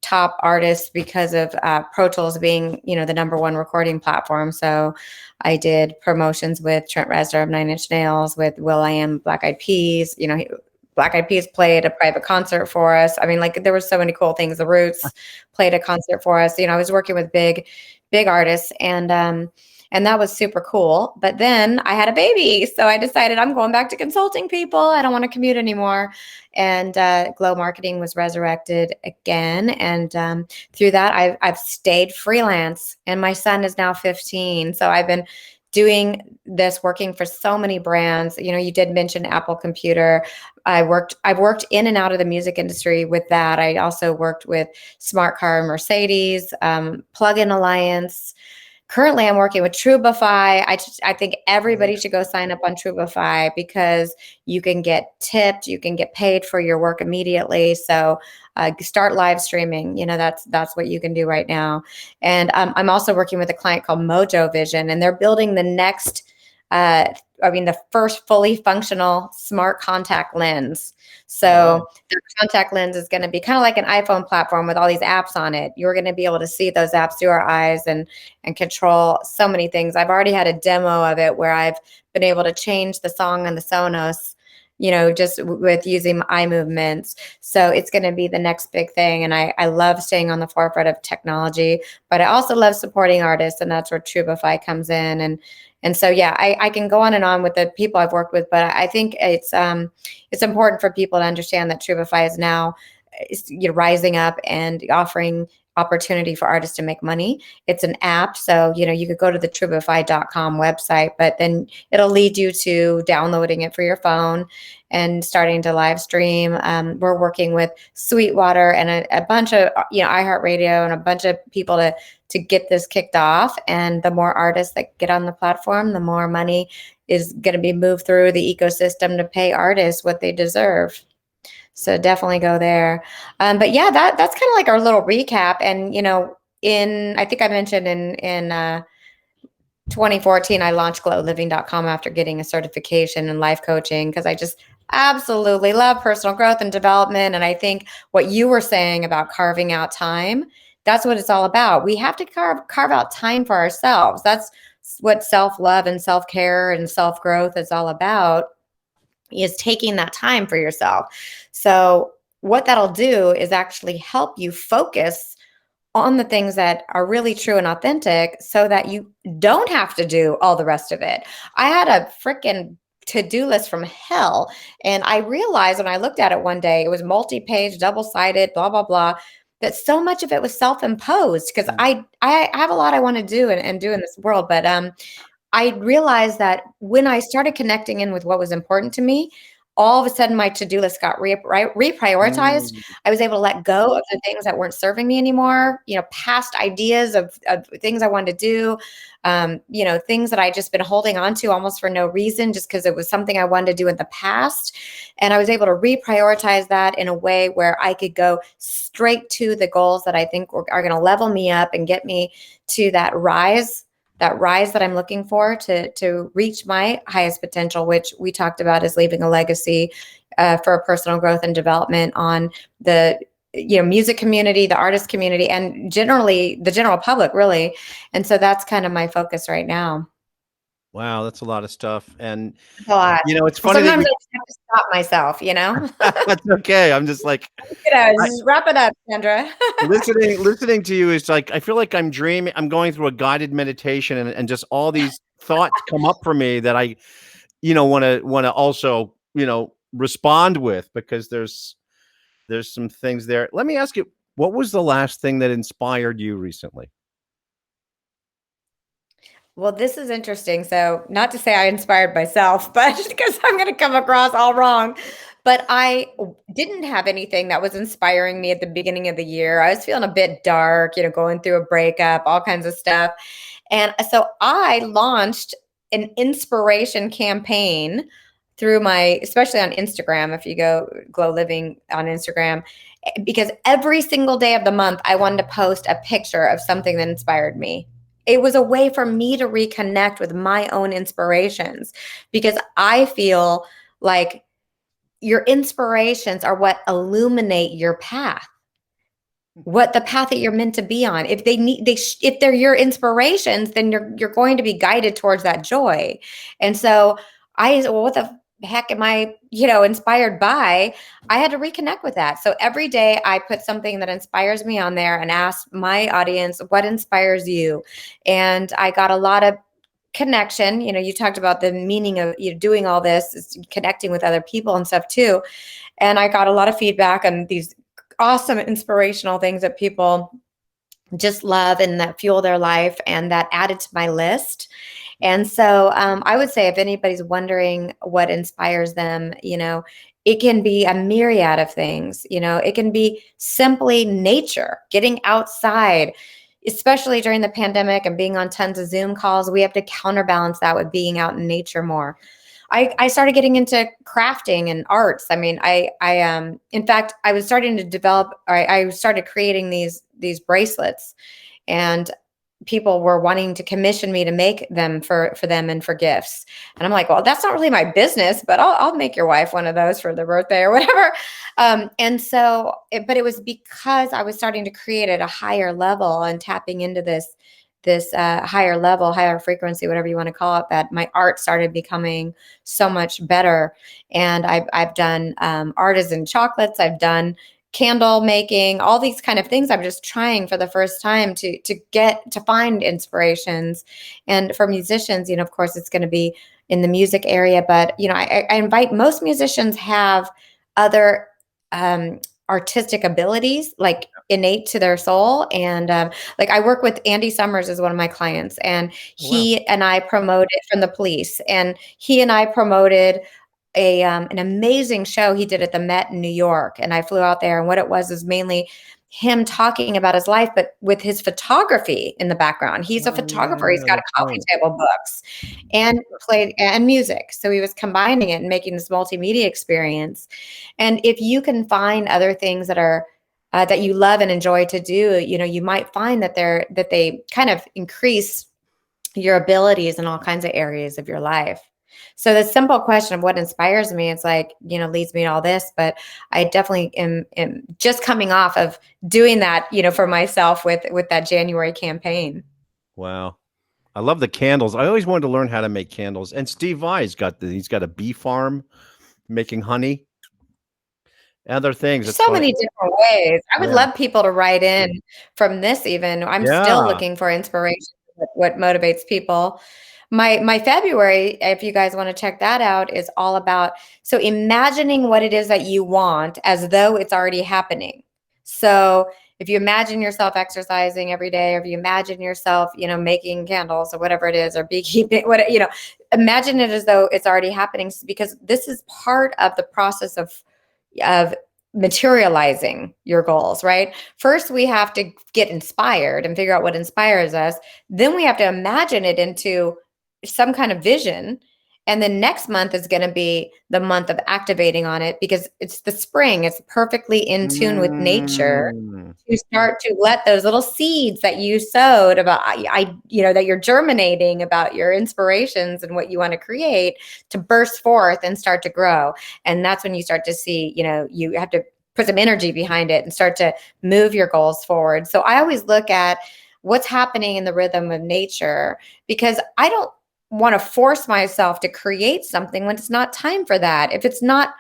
top artists because of Pro Tools being, the number one recording platform. So I did promotions with Trent Reznor of Nine Inch Nails, with will.i.am, Black Eyed Peas. Black Eyed Peas played a private concert for us. There were so many cool things. The Roots played a concert for us. I was working with big artists, and that was super cool. But then I had a baby. So I decided I'm going back to consulting people. I don't want to commute anymore. And Glow Marketing was resurrected again. And through that, I've stayed freelance. And my son is now 15. So I've been doing this, working for so many brands. You did mention Apple Computer. I've worked in and out of the music industry with that. I also worked with Smart Car Mercedes, Plug-in Alliance. Currently, I'm working with Trubify. I think everybody should go sign up on Trubify because you can get tipped, you can get paid for your work immediately. So start live streaming. That's what you can do right now. And I'm also working with a client called Mojo Vision, and they're building the next, the first fully functional smart contact lens. So the contact lens is going to be kind of like an iPhone platform with all these apps on it. You're going to be able to see those apps through our eyes and control so many things. I've already had a demo of it where I've been able to change the song and the Sonos, just with using eye movements. So it's going to be the next big thing. And I love staying on the forefront of technology, but I also love supporting artists, and that's where Trubify comes in. And so, I can go on with the people I've worked with, but I think it's important for people to understand that Trubify is now rising up and offering opportunity for artists to make money. It's an app. So, you could go to the Trubify.com website, but then it'll lead you to downloading it for your phone and starting to live stream. We're working with Sweetwater and a bunch of, iHeartRadio and a bunch of people to get this kicked off. And the more artists that get on the platform, the more money is going to be moved through the ecosystem to pay artists what they deserve. So definitely go there. But that's kind of like our little recap. And, I think I mentioned in 2014, I launched glowliving.com after getting a certification in life coaching, because I just absolutely love personal growth and development. And I think what you were saying about carving out time, that's what it's all about. We have to carve out time for ourselves. That's what self-love and self-care and self-growth is all about, is taking that time for yourself. So what that'll do is actually help you focus on the things that are really true and authentic, so that you don't have to do all the rest of it. I had a freaking to-do list from hell. And I realized when I looked at it one day, it was multi-page, double-sided, blah, blah, blah, that so much of it was self-imposed, because I have a lot I want to do and do in this world. But I realized that when I started connecting in with what was important to me, all of a sudden my to-do list got reprioritized. I was able to let go of the things that weren't serving me anymore, past ideas of things I wanted to do, things that I just been holding on to almost for no reason, just because it was something I wanted to do in the past. And I was able to reprioritize that in a way where I could go straight to the goals that I think are going to level me up and get me to that rise that I'm looking for to reach my highest potential, which we talked about is leaving a legacy for personal growth and development on the music community, the artist community, and generally the general public, really. And so that's kind of my focus right now. Wow, that's a lot of stuff. And a lot. It's funny. Sometimes I just have to stop myself, That's okay. I'm just like, just wrap it up, Chandra. listening to you is like, I feel like I'm dreaming. I'm going through a guided meditation, and just all these thoughts come up for me that I, want to also, respond with, because there's some things there. Let me ask you, what was the last thing that inspired you recently? Well, this is interesting. So not to say I inspired myself, but because I'm going to come across all wrong. But I didn't have anything that was inspiring me at the beginning of the year. I was feeling a bit dark, going through a breakup, all kinds of stuff. And so I launched an inspiration campaign through my, especially on Instagram, if you go Glow Living on Instagram, because every single day of the month, I wanted to post a picture of something that inspired me. It was a way for me to reconnect with my own inspirations, because I feel like your inspirations are what illuminate your path, what the path that you're meant to be on. If if they're your inspirations, then you're going to be guided towards that joy. And so well, what the heck am I, inspired by? I had to reconnect with that. So every day I put something that inspires me on there and ask my audience, what inspires you? And I got a lot of connection. You talked about the meaning of doing all this is connecting with other people and stuff too. And I got a lot of feedback on these awesome inspirational things that people just love and that fuel their life, and that added to my list. And so I would say, if anybody's wondering what inspires them, it can be a myriad of things. It can be simply nature, getting outside, especially during the pandemic and being on tons of Zoom calls. We have to counterbalance that with being out in nature more. I started getting into crafting and arts. I mean, in fact, I was starting to develop, I started creating these bracelets, and people were wanting to commission me to make them for them and for gifts. And I'm like, well, that's not really my business, but I'll make your wife one of those for their birthday or whatever. But it was because I was starting to create at a higher level and tapping into this higher level, higher frequency, whatever you want to call it, that my art started becoming so much better. And I've done artisan chocolates. I've done candle making, all these kind of things. I'm just trying for the first time to find inspirations. And for musicians, of course, it's going to be in the music area. But, I invite, most musicians have other artistic abilities, like innate to their soul. And like I work with Andy Summers as one of my clients, and he and I promoted from the Police, and he and I promoted an amazing show he did at the Met in New York. And I flew out there, and what it was is mainly him talking about his life, but with his photography in the background. He's a photographer. He's got a coffee table books and played and music. So he was combining it and making this multimedia experience. And if you can find other things that are that you love and enjoy to do, you might find that they kind of increase your abilities in all kinds of areas of your life. So the simple question of what inspires me, it's like, leads me to all this, but I definitely am just coming off of doing that, for myself with that January campaign. Wow. I love the candles. I always wanted to learn how to make candles. And Steve Vai's he's got a bee farm making honey. Other things. So many different ways. I would love people to write in from this even. I'm still looking for inspiration, what motivates people. My February, if you guys want to check that out, is all about, so imagining what it is that you want as though it's already happening. So if you imagine yourself exercising every day, or if you imagine yourself, making candles or whatever it is, or beekeeping, imagine it as though it's already happening, because this is part of the process of materializing your goals, right? First, we have to get inspired and figure out what inspires us. Then we have to imagine it into some kind of vision. And then next month is going to be the month of activating on it, because it's the spring. It's perfectly in tune with nature. You start to let those little seeds that you sowed about, that you're germinating about your inspirations and what you want to create, to burst forth and start to grow. And that's when you start to see, you have to put some energy behind it and start to move your goals forward. So I always look at what's happening in the rhythm of nature, because I don't want to force myself to create something when it's not time for that. If it's not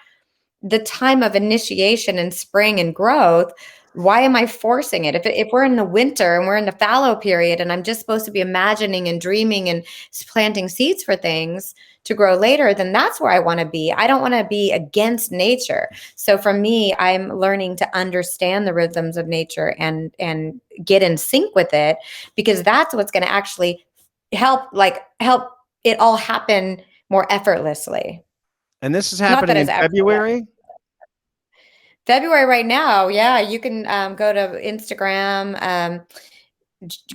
the time of initiation and spring and growth, why am I forcing it? If we're in the winter and we're in the fallow period, and I'm just supposed to be imagining and dreaming and planting seeds for things to grow later, then that's where I want to be. I don't want to be against nature. So for me, I'm learning to understand the rhythms of nature and get in sync with it, because that's what's going to actually help it all happen more effortlessly. And this is happening in February? February right now. Yeah, you can go to Instagram.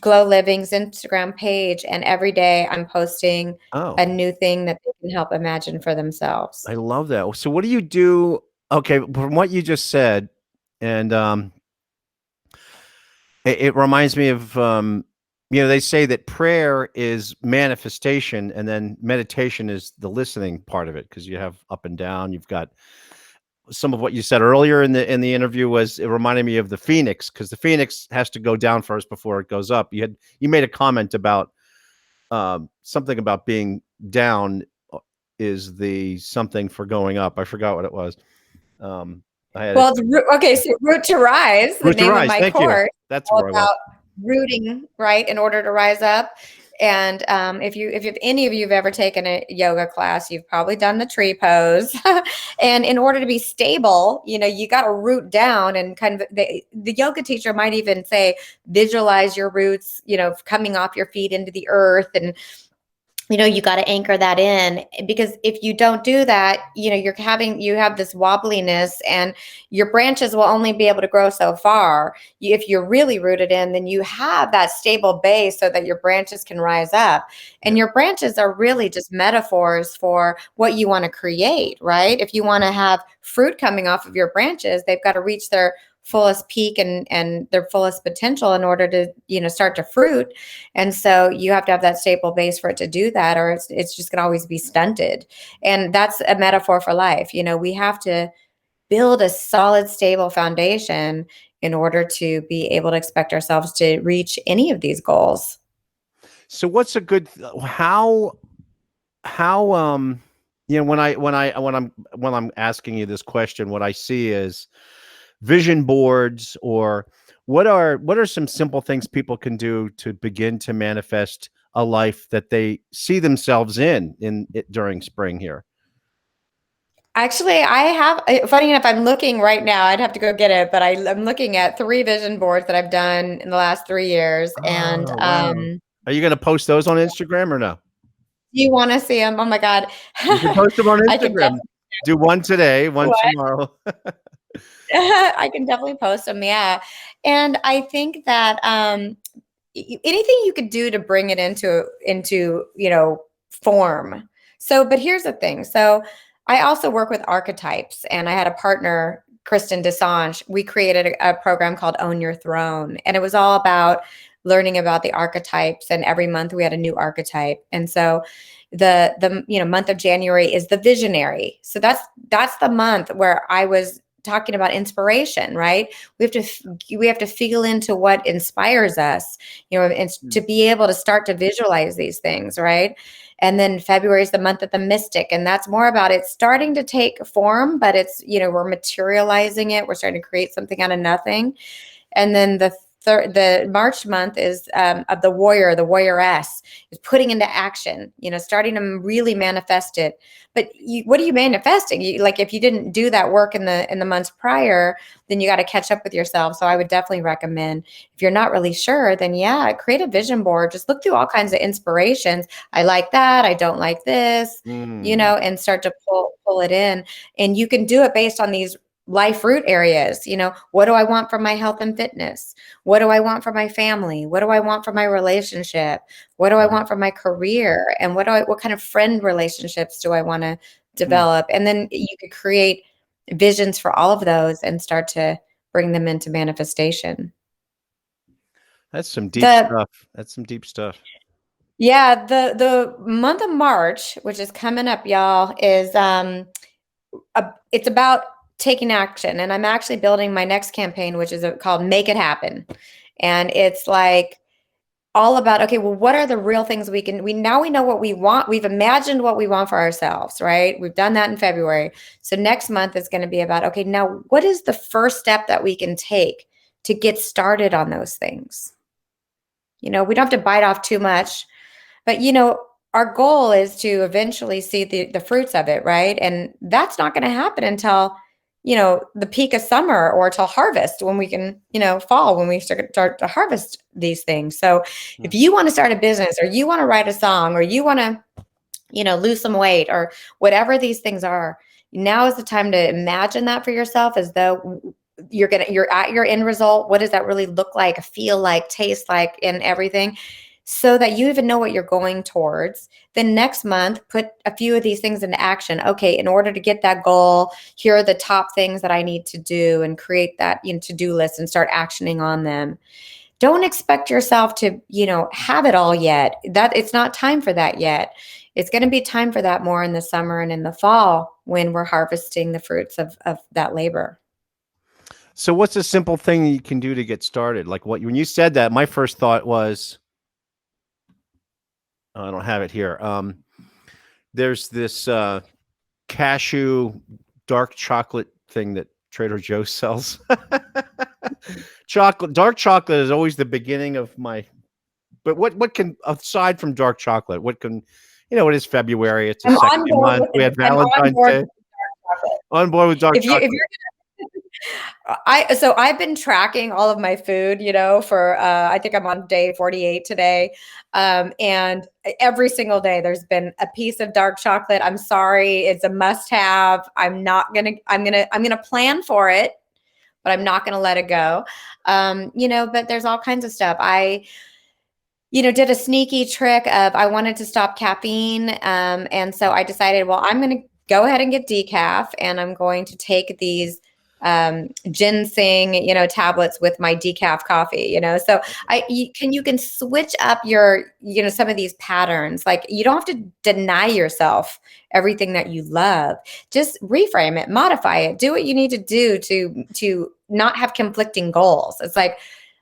Glow Living's Instagram page, and every day I'm posting Oh, a new thing that they can help imagine for themselves. I love that. So what do you do? Okay, from what you just said, and it reminds me of they say that prayer is manifestation, and then meditation is the listening part of it, because you have up and down. You've got some of what you said earlier in the interview was it reminded me of the phoenix, because the phoenix has to go down first before it goes up. You made a comment about something about being down is the something for going up. I forgot what it was. I had Well, okay, so Root to Rise, the Root to name of Rise. my Thank you. course, That's all where I was. about rooting, right, in order to rise up. And if any of you have ever taken a yoga class, you've probably done the tree pose. And in order to be stable, you got to root down, and kind of the yoga teacher might even say, visualize your roots, coming off your feet into the earth. And you got to anchor that in, because if you don't do that, you have this wobbliness, and your branches will only be able to grow so far. If you're really rooted in, then you have that stable base so that your branches can rise up. And your branches are really just metaphors for what you want to create, right? If you want to have fruit coming off of your branches, they've got to reach their fullest peak and their fullest potential in order to start to fruit. And so you have to have that stable base for it to do that, or it's just going to always be stunted. And that's a metaphor for life. We have to build a solid, stable foundation in order to be able to expect ourselves to reach any of these goals. So what's a good how when I'm asking you this question, what I see is vision boards, or what are some simple things people can do to begin to manifest a life that they see themselves in it during spring here? Actually, I have, funny enough, I'm looking right now. I'd have to go get it, but I'm looking at 3 vision boards that I've done in the last 3 years. And Oh, wow. Are you going to post those on Instagram or no? do you want to see them? Oh my God. You can post them on I can Instagram. Do one today, one What? tomorrow. I can definitely post them. Yeah. And I think that anything you could do to bring it into form. So, but here's the thing. So I also work with archetypes, and I had a partner, Kristen Desange. We created a program called Own Your Throne, and it was all about learning about the archetypes. And every month we had a new archetype. And so the month of January is the visionary. So that's the month where I was talking about inspiration, right? We have to feel into what inspires us, and to be able to start to visualize these things, right? And then February is the month of the mystic, and that's more about it starting to take form, but it's, we're materializing it. We're starting to create something out of nothing. And then the March month is of the warrior, the warrioress, is putting into action, starting to really manifest it. But what are you manifesting? Like, if you didn't do that work in the months prior, then you got to catch up with yourself. So I would definitely recommend, if you're not really sure, then create a vision board. Just look through all kinds of inspirations. I like that. I don't like this, and start to pull it in. And you can do it based on these life root areas. What do I want for my health and fitness? What do I want for my family? What do I want for my relationship? What do I want for my career? And what kind of friend relationships do I want to develop? And then you could create visions for all of those and start to bring them into manifestation. That's some deep stuff. That's some deep stuff. Yeah, the month of March, which is coming up, y'all, is it's about taking action. And I'm actually building my next campaign, which is called Make It Happen. And it's like all about, okay, well, what are the real things we know what we want. We've imagined what we want for ourselves, right? We've done that in February. So next month is going to be about, okay, now what is the first step that we can take to get started on those things? We don't have to bite off too much, but our goal is to eventually see the fruits of it, right? And that's not going to happen until the peak of summer, or till harvest, when we can, fall, when we start to harvest these things. So if you want to start a business, or you want to write a song, or you want to, lose some weight, or whatever these things are, now is the time to imagine that for yourself, as though you're at your end result. What does that really look like, feel like, taste like, and everything, so that you even know what you're going towards. Then next month, put a few of these things into action. Okay, in order to get that goal, here are the top things that I need to do, and create that to-do list and start actioning on them. Don't expect yourself to, have it all yet. That it's not time for that yet. It's going to be time for that more in the summer and in the fall, when we're harvesting the fruits of that labor. So what's a simple thing you can do to get started? Like when you said that, my first thought was, I don't have it here. There's this cashew dark chocolate thing that Trader Joe's sells. Dark chocolate is always the beginning of my. But what can, aside from dark chocolate, what can, it is February. It's a second month. We had Valentine's Day. On board with dark chocolate. So I've been tracking all of my food, for I think I'm on day 48 today. And every single day there's been a piece of dark chocolate. I'm sorry, it's a must have. I'm going to plan for it, but I'm not going to let it go. But there's all kinds of stuff. I did a sneaky trick of, I wanted to stop caffeine. And so I decided, well, I'm going to go ahead and get decaf, and I'm going to take these ginseng, tablets with my decaf coffee, so you can switch up your, some of these patterns. Like, you don't have to deny yourself everything that you love. Just reframe it, modify it, do what you need to do to not have conflicting goals. It's like,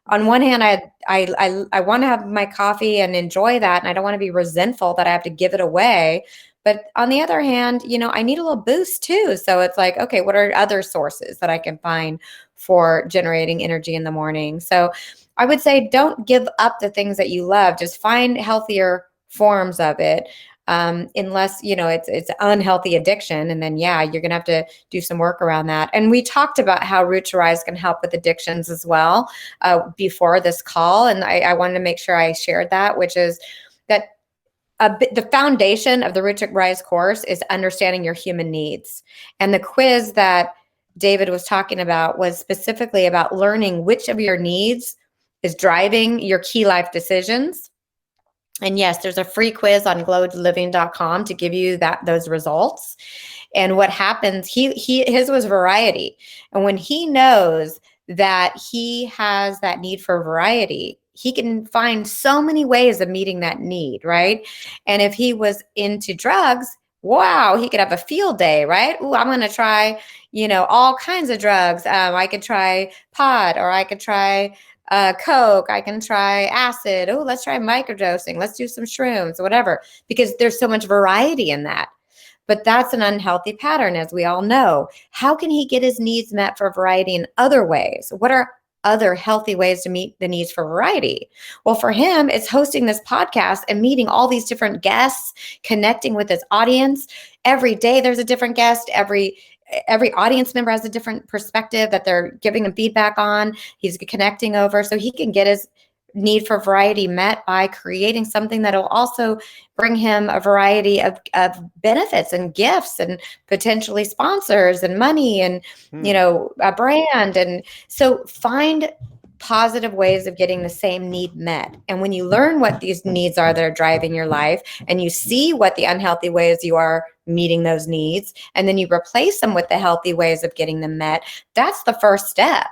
on one hand, I want to have my coffee and enjoy that, and I don't want to be resentful that I have to give it away. But on the other hand, I need a little boost too. So it's like, okay, what are other sources that I can find for generating energy in the morning? So I would say, don't give up the things that you love. Just find healthier forms of it. Unless, it's unhealthy addiction. And then, you're going to have to do some work around that. And we talked about how Root to Rise can help with addictions as well before this call. And I wanted to make sure I shared that, which is that the foundation of the Root to Rise course is understanding your human needs. And the quiz that David was talking about was specifically about learning which of your needs is driving your key life decisions. And yes, there's a free quiz on glowliving.com to give you those results. And what happens, his was variety. And when he knows that he has that need for variety, he can find so many ways of meeting that need, right? And if he was into drugs, wow, he could have a field day, right? Ooh, I'm going to try, all kinds of drugs. I could try pot, or I could try Coke. I can try acid. Oh, let's try microdosing. Let's do some shrooms, whatever, because there's so much variety in that. But that's an unhealthy pattern, as we all know. How can he get his needs met for variety in other ways? What are other healthy ways to meet the needs for variety? Well, for him, it's hosting this podcast and meeting all these different guests, connecting with his audience. Every day there's a different guest. Every audience member has a different perspective that they're giving him feedback on. He's connecting over, so he can get his need for variety met by creating something that will also bring him a variety of benefits and gifts and potentially sponsors and money and, a brand. And so find positive ways of getting the same need met. And when you learn what these needs are that are driving your life, and you see what the unhealthy ways you are meeting those needs, and then you replace them with the healthy ways of getting them met, that's the first step.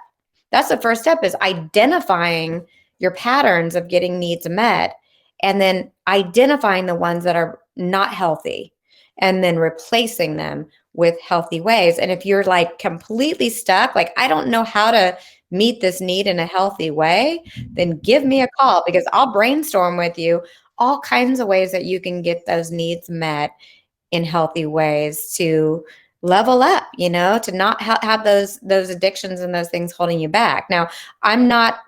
That's the first step, is identifying your patterns of getting needs met, and then identifying the ones that are not healthy, and then replacing them with healthy ways. And if you're like completely stuck, like, I don't know how to meet this need in a healthy way, then give me a call, because I'll brainstorm with you all kinds of ways that you can get those needs met in healthy ways to level up, to not have those addictions and those things holding you back. Now, I'm not,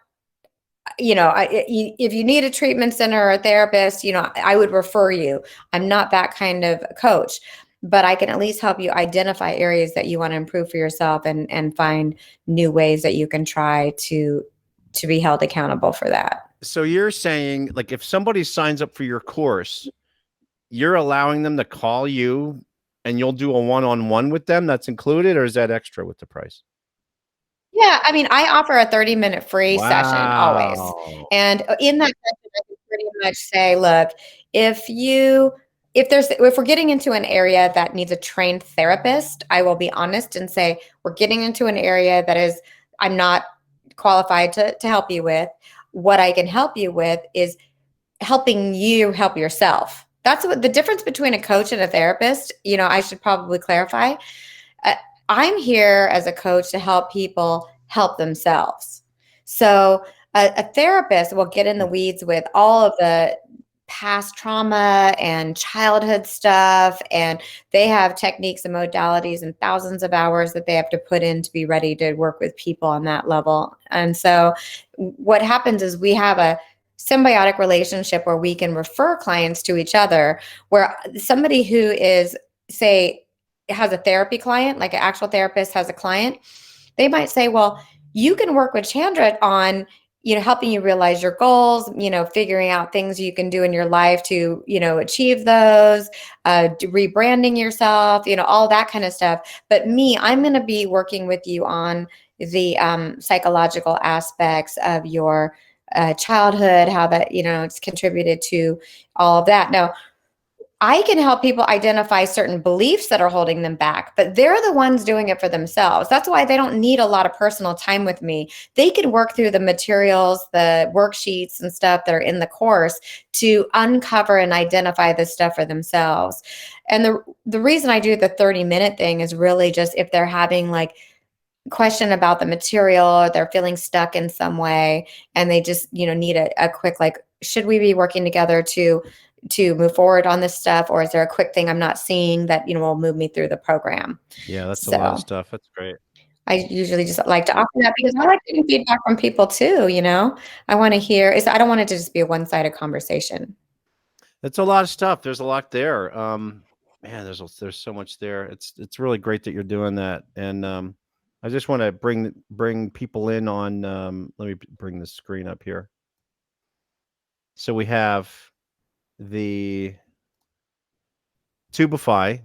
if you need a treatment center or a therapist, I would refer you. I'm not that kind of coach, but I can at least help you identify areas that you want to improve for yourself, and find new ways that you can try to be held accountable for that. So you're saying, like, if somebody signs up for your course, you're allowing them to call you and you'll do a one-on-one with them, that's included, or is that extra with the price? Yeah, I mean, I offer a 30-minute free session always. Wow. And in that session, I can pretty much say, look, if we're getting into an area that needs a trained therapist, I will be honest and say, we're getting into an area that is I'm not qualified to help you with. What I can help you with is helping you help yourself. That's what the difference between a coach and a therapist, I should probably clarify. Uh, I'm here as a coach to help people help themselves. So a therapist will get in the weeds with all of the past trauma and childhood stuff, and they have techniques and modalities and thousands of hours that they have to put in to be ready to work with people on that level. And so what happens is we have a symbiotic relationship where we can refer clients to each other, where somebody who is, say, has a therapy client, like an actual therapist has a client, they might say, well, you can work with Chandra on, helping you realize your goals, figuring out things you can do in your life to, achieve those, rebranding yourself, all that kind of stuff. But me, I'm going to be working with you on the psychological aspects of your childhood, how that, it's contributed to all of that. Now, I can help people identify certain beliefs that are holding them back, but they're the ones doing it for themselves. That's why they don't need a lot of personal time with me. They can work through the materials, the worksheets and stuff that are in the course to uncover and identify this stuff for themselves. And the reason I do the 30-minute thing is really just if they're having like question about the material, or they're feeling stuck in some way, and they just, need a quick, like, should we be working together to move forward on this stuff, or is there a quick thing I'm not seeing that, will move me through the program? Yeah, that's a lot of So stuff. That's great. I usually just like to offer that because I like getting feedback from people too. I want to hear I don't want it to just be a one-sided conversation. It's a lot of stuff. There's a lot there. Man, there's so much there. It's really great that you're doing that. And I just want to bring people in on. Let me bring the screen up here. So we have the Trubify,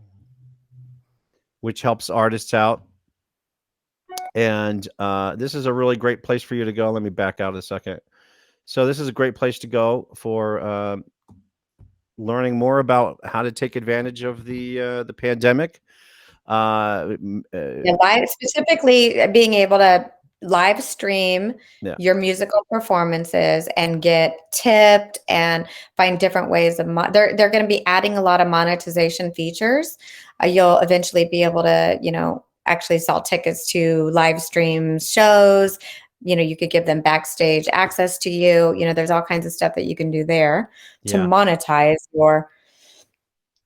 which helps artists out, and this is a really great place for you to go. Let me back out a second. So this is a great place to go for learning more about how to take advantage of the pandemic. Live, specifically being able to live stream Yeah. your musical performances and get tipped and find different ways of they're going to be adding a lot of monetization features. You'll eventually be able to actually sell tickets to live stream shows. You could give them backstage access to you. There's all kinds of stuff that you can do there to monetize your,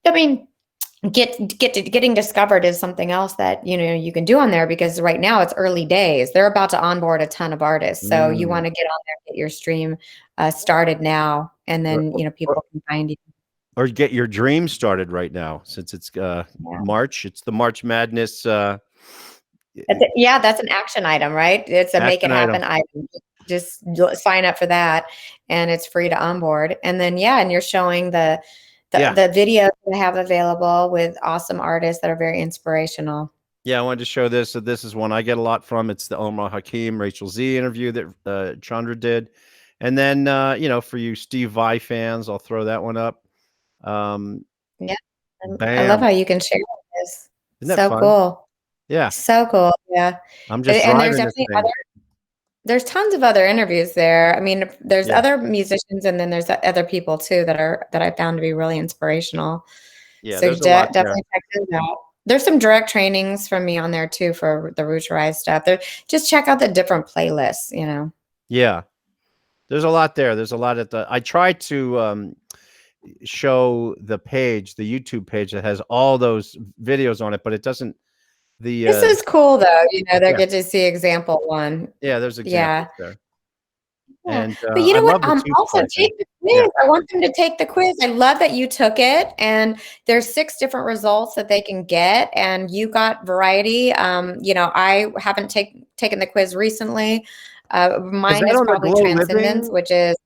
I mean, getting discovered is something else that you can do on there, because right now it's early days. They're about to onboard a ton of artists, so you want to get on there, get your stream started now, and then people can find you, or get your dream started right now, since it's March. It's the March Madness. that's an action item, right? It's a make it happen item. Just sign up for that, and it's free to onboard. And then and you're showing the videos that I have available with awesome artists that are very inspirational. Yeah, I wanted to show this. So this is one I get a lot from. It's the Omar, Hakim, Rachel Z interview that Chandra did. And then, for you Steve Vai fans, I'll throw that one up. Yeah. I love how you can share this. Isn't that fun? Cool. Yeah. So cool. Yeah. I'm just and there's driving definitely there's tons of other interviews there. I mean, there's other musicians, and then there's other people too that I found to be really inspirational. Yeah, so there's a lot definitely check those out. There's some direct trainings from me on there too for the Root to Rise stuff. Just check out the different playlists, Yeah. There's a lot there. There's a lot I try to show the page, the YouTube page that has all those videos on it, but it doesn't. This is cool though. They get to see example one. Yeah, there's examples there. Yeah. And but you know what? also take the quiz. Yeah. I want them to take the quiz. I love that you took it, and there's 6 different results that they can get, and you got variety. I haven't taken the quiz recently. Mine is probably Transcendence, which is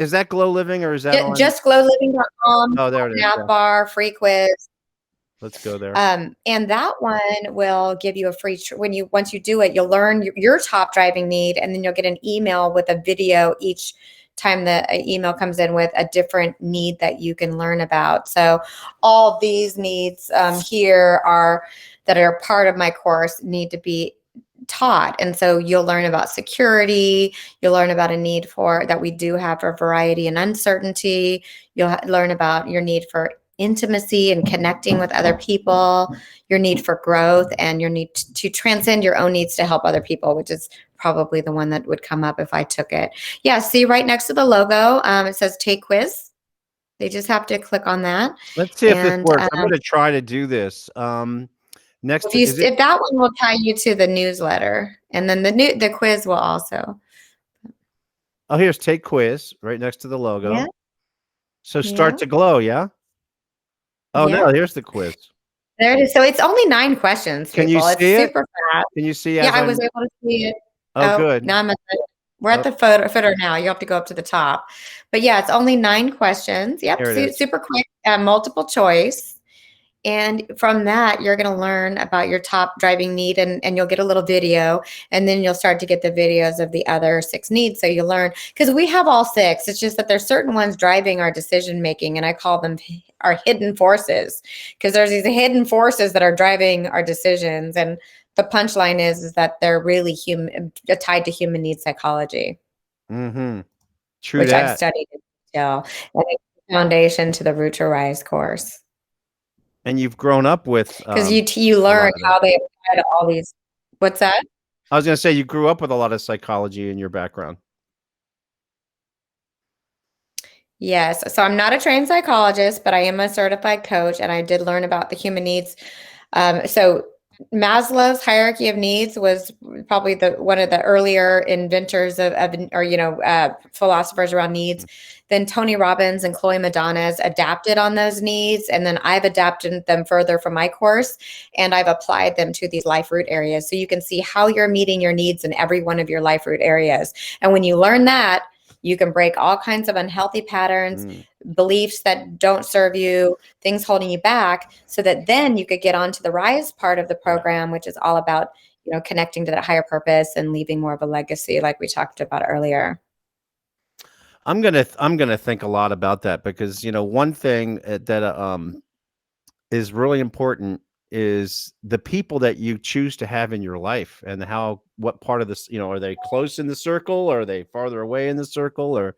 that Glow Living, or is that just glowliving.com? Oh, there it is. Bar free quiz. Let's go there. And that one will give you a free, once you do it, you'll learn your top driving need, and then you'll get an email with a video each time the email comes in with a different need that you can learn about. So all these needs here that are part of my course need to be taught. And so you'll learn about security, you'll learn about a need that we do have for variety and uncertainty. You'll learn about your need for intimacy and connecting with other people, your need for growth, and your need to transcend your own needs to help other people, which is probably the one that would come up if I took it. Yeah, see right next to the logo, it says take quiz. They just have to click on that. Let's see if this works. I'm going to try to do this. If that one will tie you to the newsletter, and then the quiz will also. Oh, here's take quiz right next to the logo. Yeah. So start to glow, yeah? Oh, Yeah. no, here's the quiz. There it is. So it's only 9 questions, people. Can you see it's it? super fast. Can you see? Yeah, I was able to see it. Oh, good. Now we're at the footer now. You have to go up to the top. But yeah, it's only 9 questions. Yep, super quick, multiple choice. And from that, you're going to learn about your top driving need, and you'll get a little video, and then you'll start to get the videos of the other 6 needs. So you learn, because we have all 6. It's just that there's certain ones driving our decision making, and I call them our hidden forces, because there's these hidden forces that are driving our decisions. And the punchline is that they're really tied to human needs psychology. Mm-hmm. True. Which I've studied in detail, and it's the foundation to the Root to Rise course. And you've grown up with, because you learn how they apply to all these. What's that? I was going to say, you grew up with a lot of psychology in your background. Yes. So I'm not a trained psychologist, but I am a certified coach, and I did learn about the human needs. So Maslow's hierarchy of needs was probably one of the earlier inventors philosophers around needs. Then Tony Robbins and Chloe Madonna's adapted on those needs, and then I've adapted them further from my course, and I've applied them to these life root areas. So you can see how you're meeting your needs in every one of your life root areas. And when you learn that, you can break all kinds of unhealthy patterns, beliefs that don't serve you, things holding you back, so that then you could get onto the Rise part of the program, which is all about, connecting to that higher purpose and leaving more of a legacy, like we talked about earlier. I'm gonna think a lot about that, because one thing that is really important is the people that you choose to have in your life, and what part of this, are they close in the circle, or are they farther away in the circle, or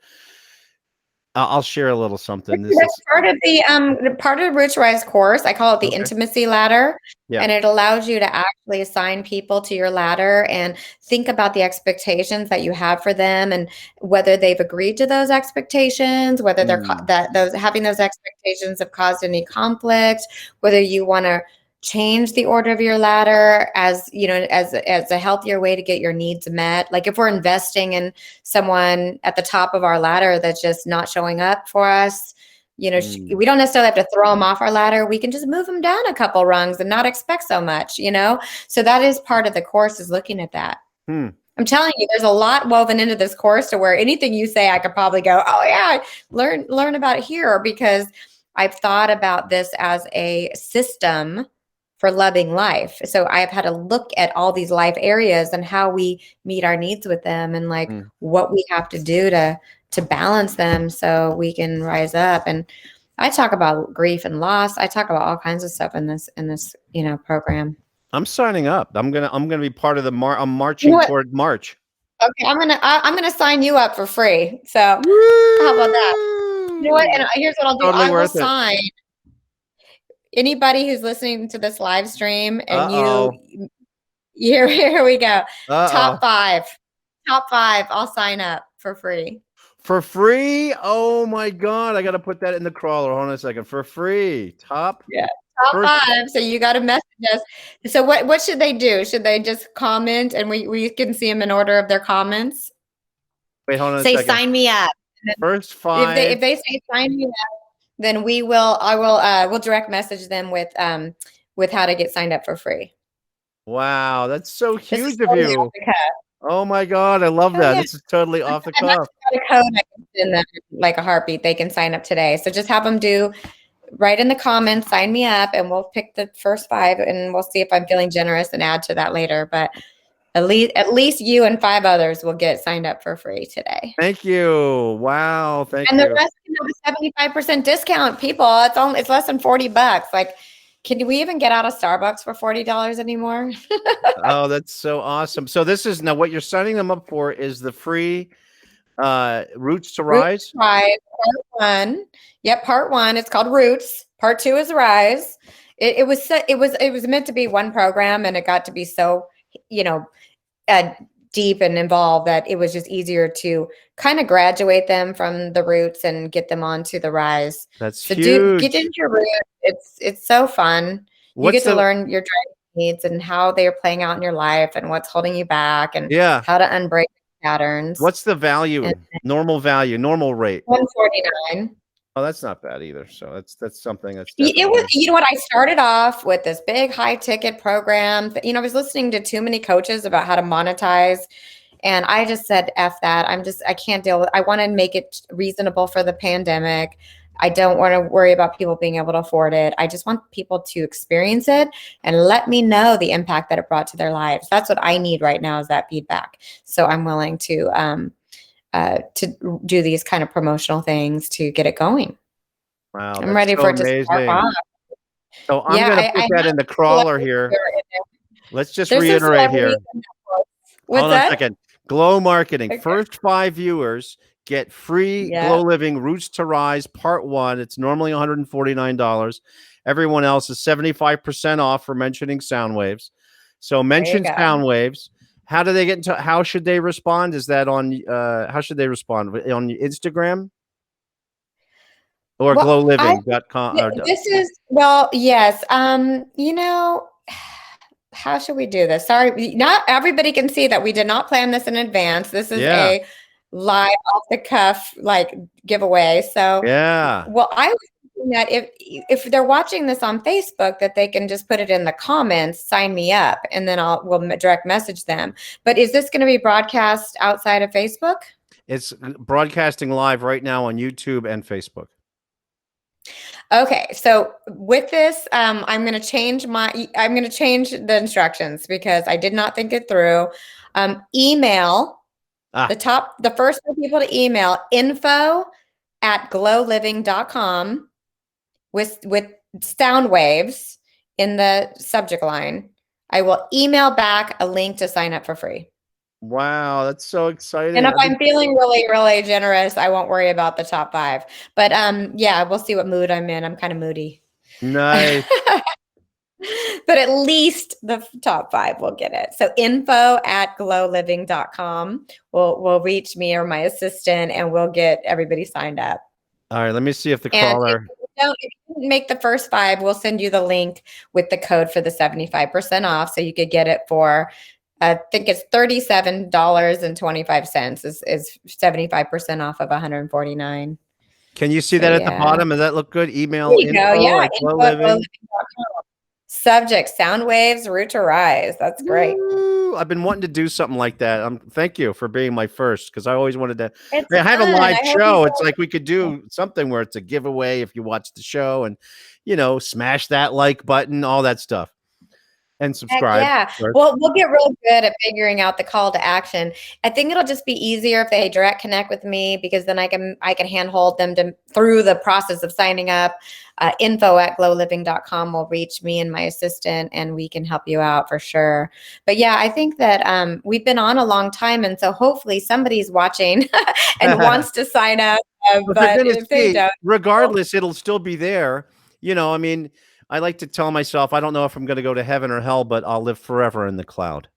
I'll share a little something. That's part of the Root to Rise course. I call it the intimacy ladder. Yeah. And it allows you to actually assign people to your ladder and think about the expectations that you have for them, and whether they've agreed to those expectations, whether they're having those expectations have caused any conflict, whether you want to change the order of your ladder as a healthier way to get your needs met. Like if we're investing in someone at the top of our ladder that's just not showing up for us, we don't necessarily have to throw them off our ladder. We can just move them down a couple rungs and not expect so much, So that is part of the course, is looking at that. I'm telling you, there's a lot woven into this course to where anything you say, I could probably go, oh yeah, learn about it here, because I've thought about this as a system for loving life. So I've had to look at all these life areas and how we meet our needs with them, and what we have to do to balance them so we can rise up. And I talk about grief and loss. I talk about all kinds of stuff in this program. I'm signing up. I'm gonna be part of the I'm marching toward March. Okay, I'm gonna sign you up for free. So how about that? You know what? And here's what I'll do. Totally I will sign anybody who's listening to this live stream, and here we go. Top five. I'll sign up for free. For free? Oh my God. I got to put that in the crawler. Hold on a second. For free. Top 5. So you got to message us. So what should they do? Should they just comment, and we can see them in order of their comments? Wait, hold on a second. Say sign me up. First 5. If they say sign me up, then we'll direct message them with how to get signed up for free. Wow, that's so huge of you. Oh my God, I love that. Yeah. This is totally off the cuff. A code I can send them like a heartbeat. They can sign up today. So just have them do write in the comments, sign me up, and we'll pick the first 5, and we'll see if I'm feeling generous and add to that later. But at least you and 5 others will get signed up for free today. Thank you. Wow. Thank And you. the rest can have a 75% discount. People, it's less than $40. Like, can we even get out of Starbucks for $40 anymore? Oh, that's so awesome. So this is now what you're signing them up for is the free Roots to Rise. Rise, part 1. Yep, part 1. It's called Roots. Part 2 is Rise. It was meant to be one program, and it got to be so, deep and involved that it was just easier to kind of graduate them from the Roots and get them onto the Rise. That's so huge. Get into your Roots. It's so fun. You get to learn your driving needs and how they are playing out in your life and what's holding you back and how to unbreak patterns. What's the value? Normal rate? $149. Oh, that's not bad either. So that's something that's it was, what, I started off with this big high ticket program. I was listening to too many coaches about how to monetize, and I just said, F that. I can't deal with, I want to make it reasonable for the pandemic. I don't want to worry about people being able to afford it. I just want people to experience it and let me know the impact that it brought to their lives. That's what I need right now, is that feedback. So I'm willing to do these kind of promotional things to get it going. Wow. I'm ready for it to start off. So I'm going to put that in the crawler here. Let's just reiterate here. Hold on a second. Glow Marketing. Okay. First 5 viewers get free Glow Living Roots to Rise Part 1. It's normally $149. Everyone else is 75% off for mentioning sound waves. So mention sound waves. How do they get into? How should they respond? Is that on? How should they respond on Instagram or glowliving.com? This is yes. How should we do this? Sorry, not everybody can see that we did not plan this in advance. This is a live off the cuff giveaway. So well, I was thinking that if they're watching this on Facebook, that they can just put it in the comments, sign me up, and then we'll direct message them. But is this going to be broadcast outside of Facebook? It's broadcasting live right now on YouTube and Facebook. Okay, so with this, I'm going to change the instructions because I did not think it through. Email the first 4 people to email info@glowliving.com with sound waves in the subject line. I will email back a link to sign up for free. Wow, that's so exciting. And if I'm feeling really, really generous, I won't worry about the top 5. But we'll see what mood I'm in. I'm kind of moody. Nice. But at least the top 5 will get it. So info@glowliving.com will reach me or my assistant, and we'll get everybody signed up. All right, let me see if the crawler. If you didn't make the first 5, we'll send you the link with the code for the 75% off. So you could get it for, I think it's $37.25 is 75% off of $149. Can you see that at the bottom? Does that look good? Email info@glowliving.com. Subject: sound waves, root to rise. That's great. Ooh, I've been wanting to do something like that. Thank you for being my first, because I always wanted to. I have a live show. It's like we could do something where it's a giveaway if you watch the show, and smash that like button, all that stuff. And subscribe. Well, we'll get real good at figuring out the call to action. I think it'll just be easier if they direct connect with me, because then I can handhold them through the process of signing up. Info@glowliving.com will reach me and my assistant, and we can help you out for sure. But I think that we've been on a long time, and so hopefully somebody's watching and wants to sign up. But if they don't, regardless, it'll still be there. I like to tell myself, I don't know if I'm going to go to heaven or hell, but I'll live forever in the cloud.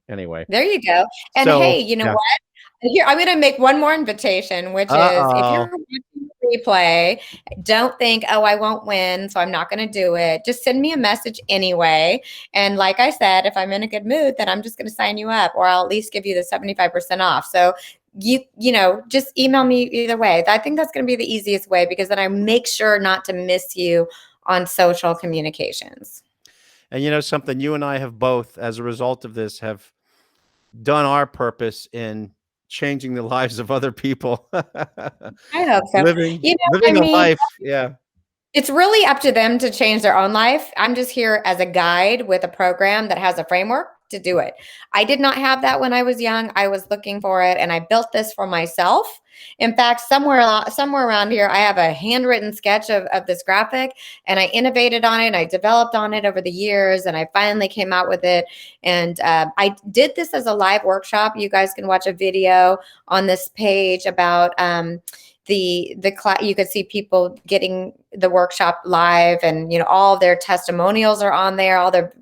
Anyway. There you go. And hey, you know what? Here, I'm going to make one more invitation, which is if you're watching the replay, don't think, I won't win, so I'm not going to do it. Just send me a message anyway. And like I said, if I'm in a good mood, then I'm just going to sign you up, or I'll at least give you the 75% off. So just email me either way. I think that's going to be the easiest way, because then I make sure not to miss you on social communications. And something, you and I have both, as a result of this, have done our purpose in changing the lives of other people. I hope so. Living a life. Yeah. it's really up to them to change their own life. I'm just here as a guide with a program that has a framework to do it. I did not have that when I was young. I was looking for it, and I built this for myself. In fact, somewhere around here, I have a handwritten sketch of this graphic, and I innovated on it, and I developed on it over the years, and I finally came out with it. And I did this as a live workshop. You guys can watch a video on this page about the class. You could see people getting the workshop live, and all of their testimonials are on there, all their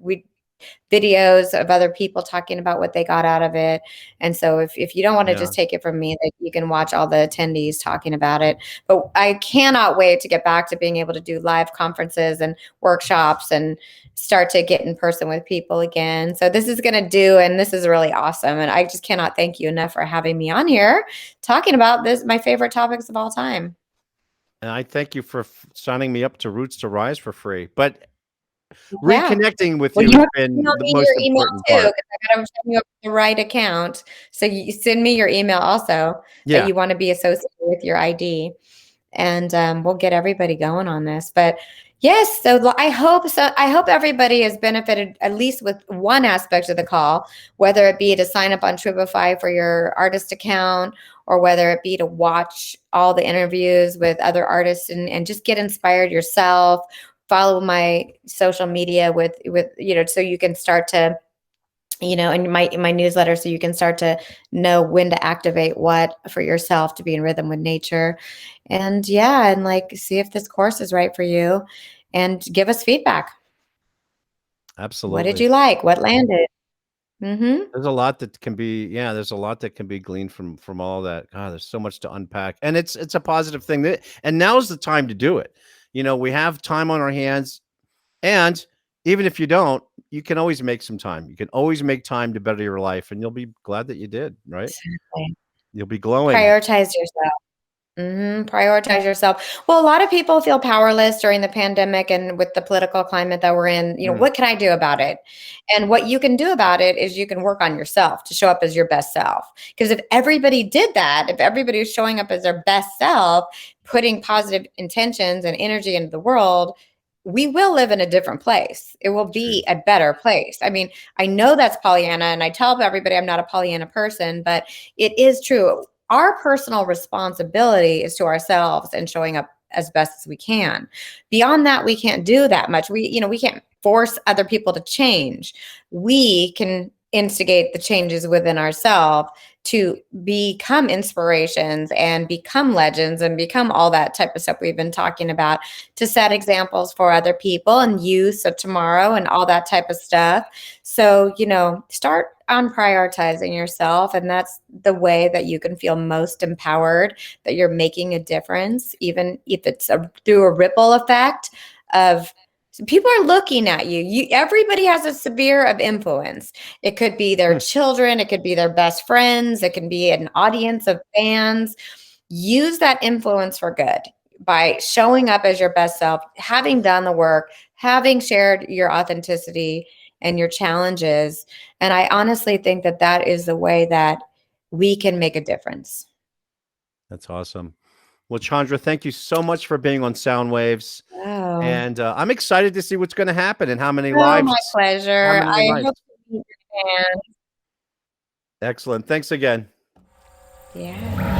videos of other people talking about what they got out of it. And so if you don't want to just take it from me, that you can watch all the attendees talking about it. But I cannot wait to get back to being able to do live conferences and workshops and start to get in person with people again. So this is going to and this is really awesome. And I just cannot thank you enough for having me on here talking about this, my favorite topics of all time. And I thank you for signing me up to Roots to Rise for free. But reconnecting with you has been the most important part. I got to send you the right account. So you send me your email also that you want to be associated with your ID, and we'll get everybody going on this. But yes, so I hope everybody has benefited at least with one aspect of the call, whether it be to sign up on Trubify for your artist account, or whether it be to watch all the interviews with other artists and just get inspired yourself. Follow my social media with so you can start to, in my newsletter, so you can start to know when to activate what for yourself to be in rhythm with nature. And see if this course is right for you, and give us feedback. Absolutely. What did you like? What landed? Mm-hmm. There's a lot that can be, there's a lot that can be gleaned from all that. God, there's so much to unpack, and it's a positive thing. And now's the time to do it. We have time on our hands, and even if you don't, you can always make some time. You can always make time to better your life, and you'll be glad that you did, right? Exactly. You'll be glowing. Prioritize yourself. Prioritize yourself. Well, a lot of people feel powerless during the pandemic and with the political climate that we're in. What can I do about it? And what you can do about it is you can work on yourself to show up as your best self. Because if everybody did that, if everybody was showing up as their best self, putting positive intentions and energy into the world, we will live in a different place. It will be a better place. I mean, I know that's Pollyanna, and I tell everybody I'm not a Pollyanna person, but it is true. Our personal responsibility is to ourselves and showing up as best as we can. Beyond that, we can't do that much. We can't force other people to change. We can instigate the changes within ourselves to become inspirations and become legends and become all that type of stuff we've been talking about, to set examples for other people and youth of tomorrow and all that type of stuff. So, start on prioritizing yourself. And that's the way that you can feel most empowered, that you're making a difference, even if it's through a ripple effect of people are looking at you. Everybody has a sphere of influence. It could be their children. It could be their best friends. It can be an audience of fans. Use that influence for good by showing up as your best self, having done the work, having shared your authenticity and your challenges. And I honestly think that that is the way that we can make a difference. That's awesome. Well, Chandra, thank you so much for being on Sound Waves. Wow. And I'm excited to see what's going to happen and how many lives. My pleasure. I hope you can. Excellent. Thanks again. Yeah.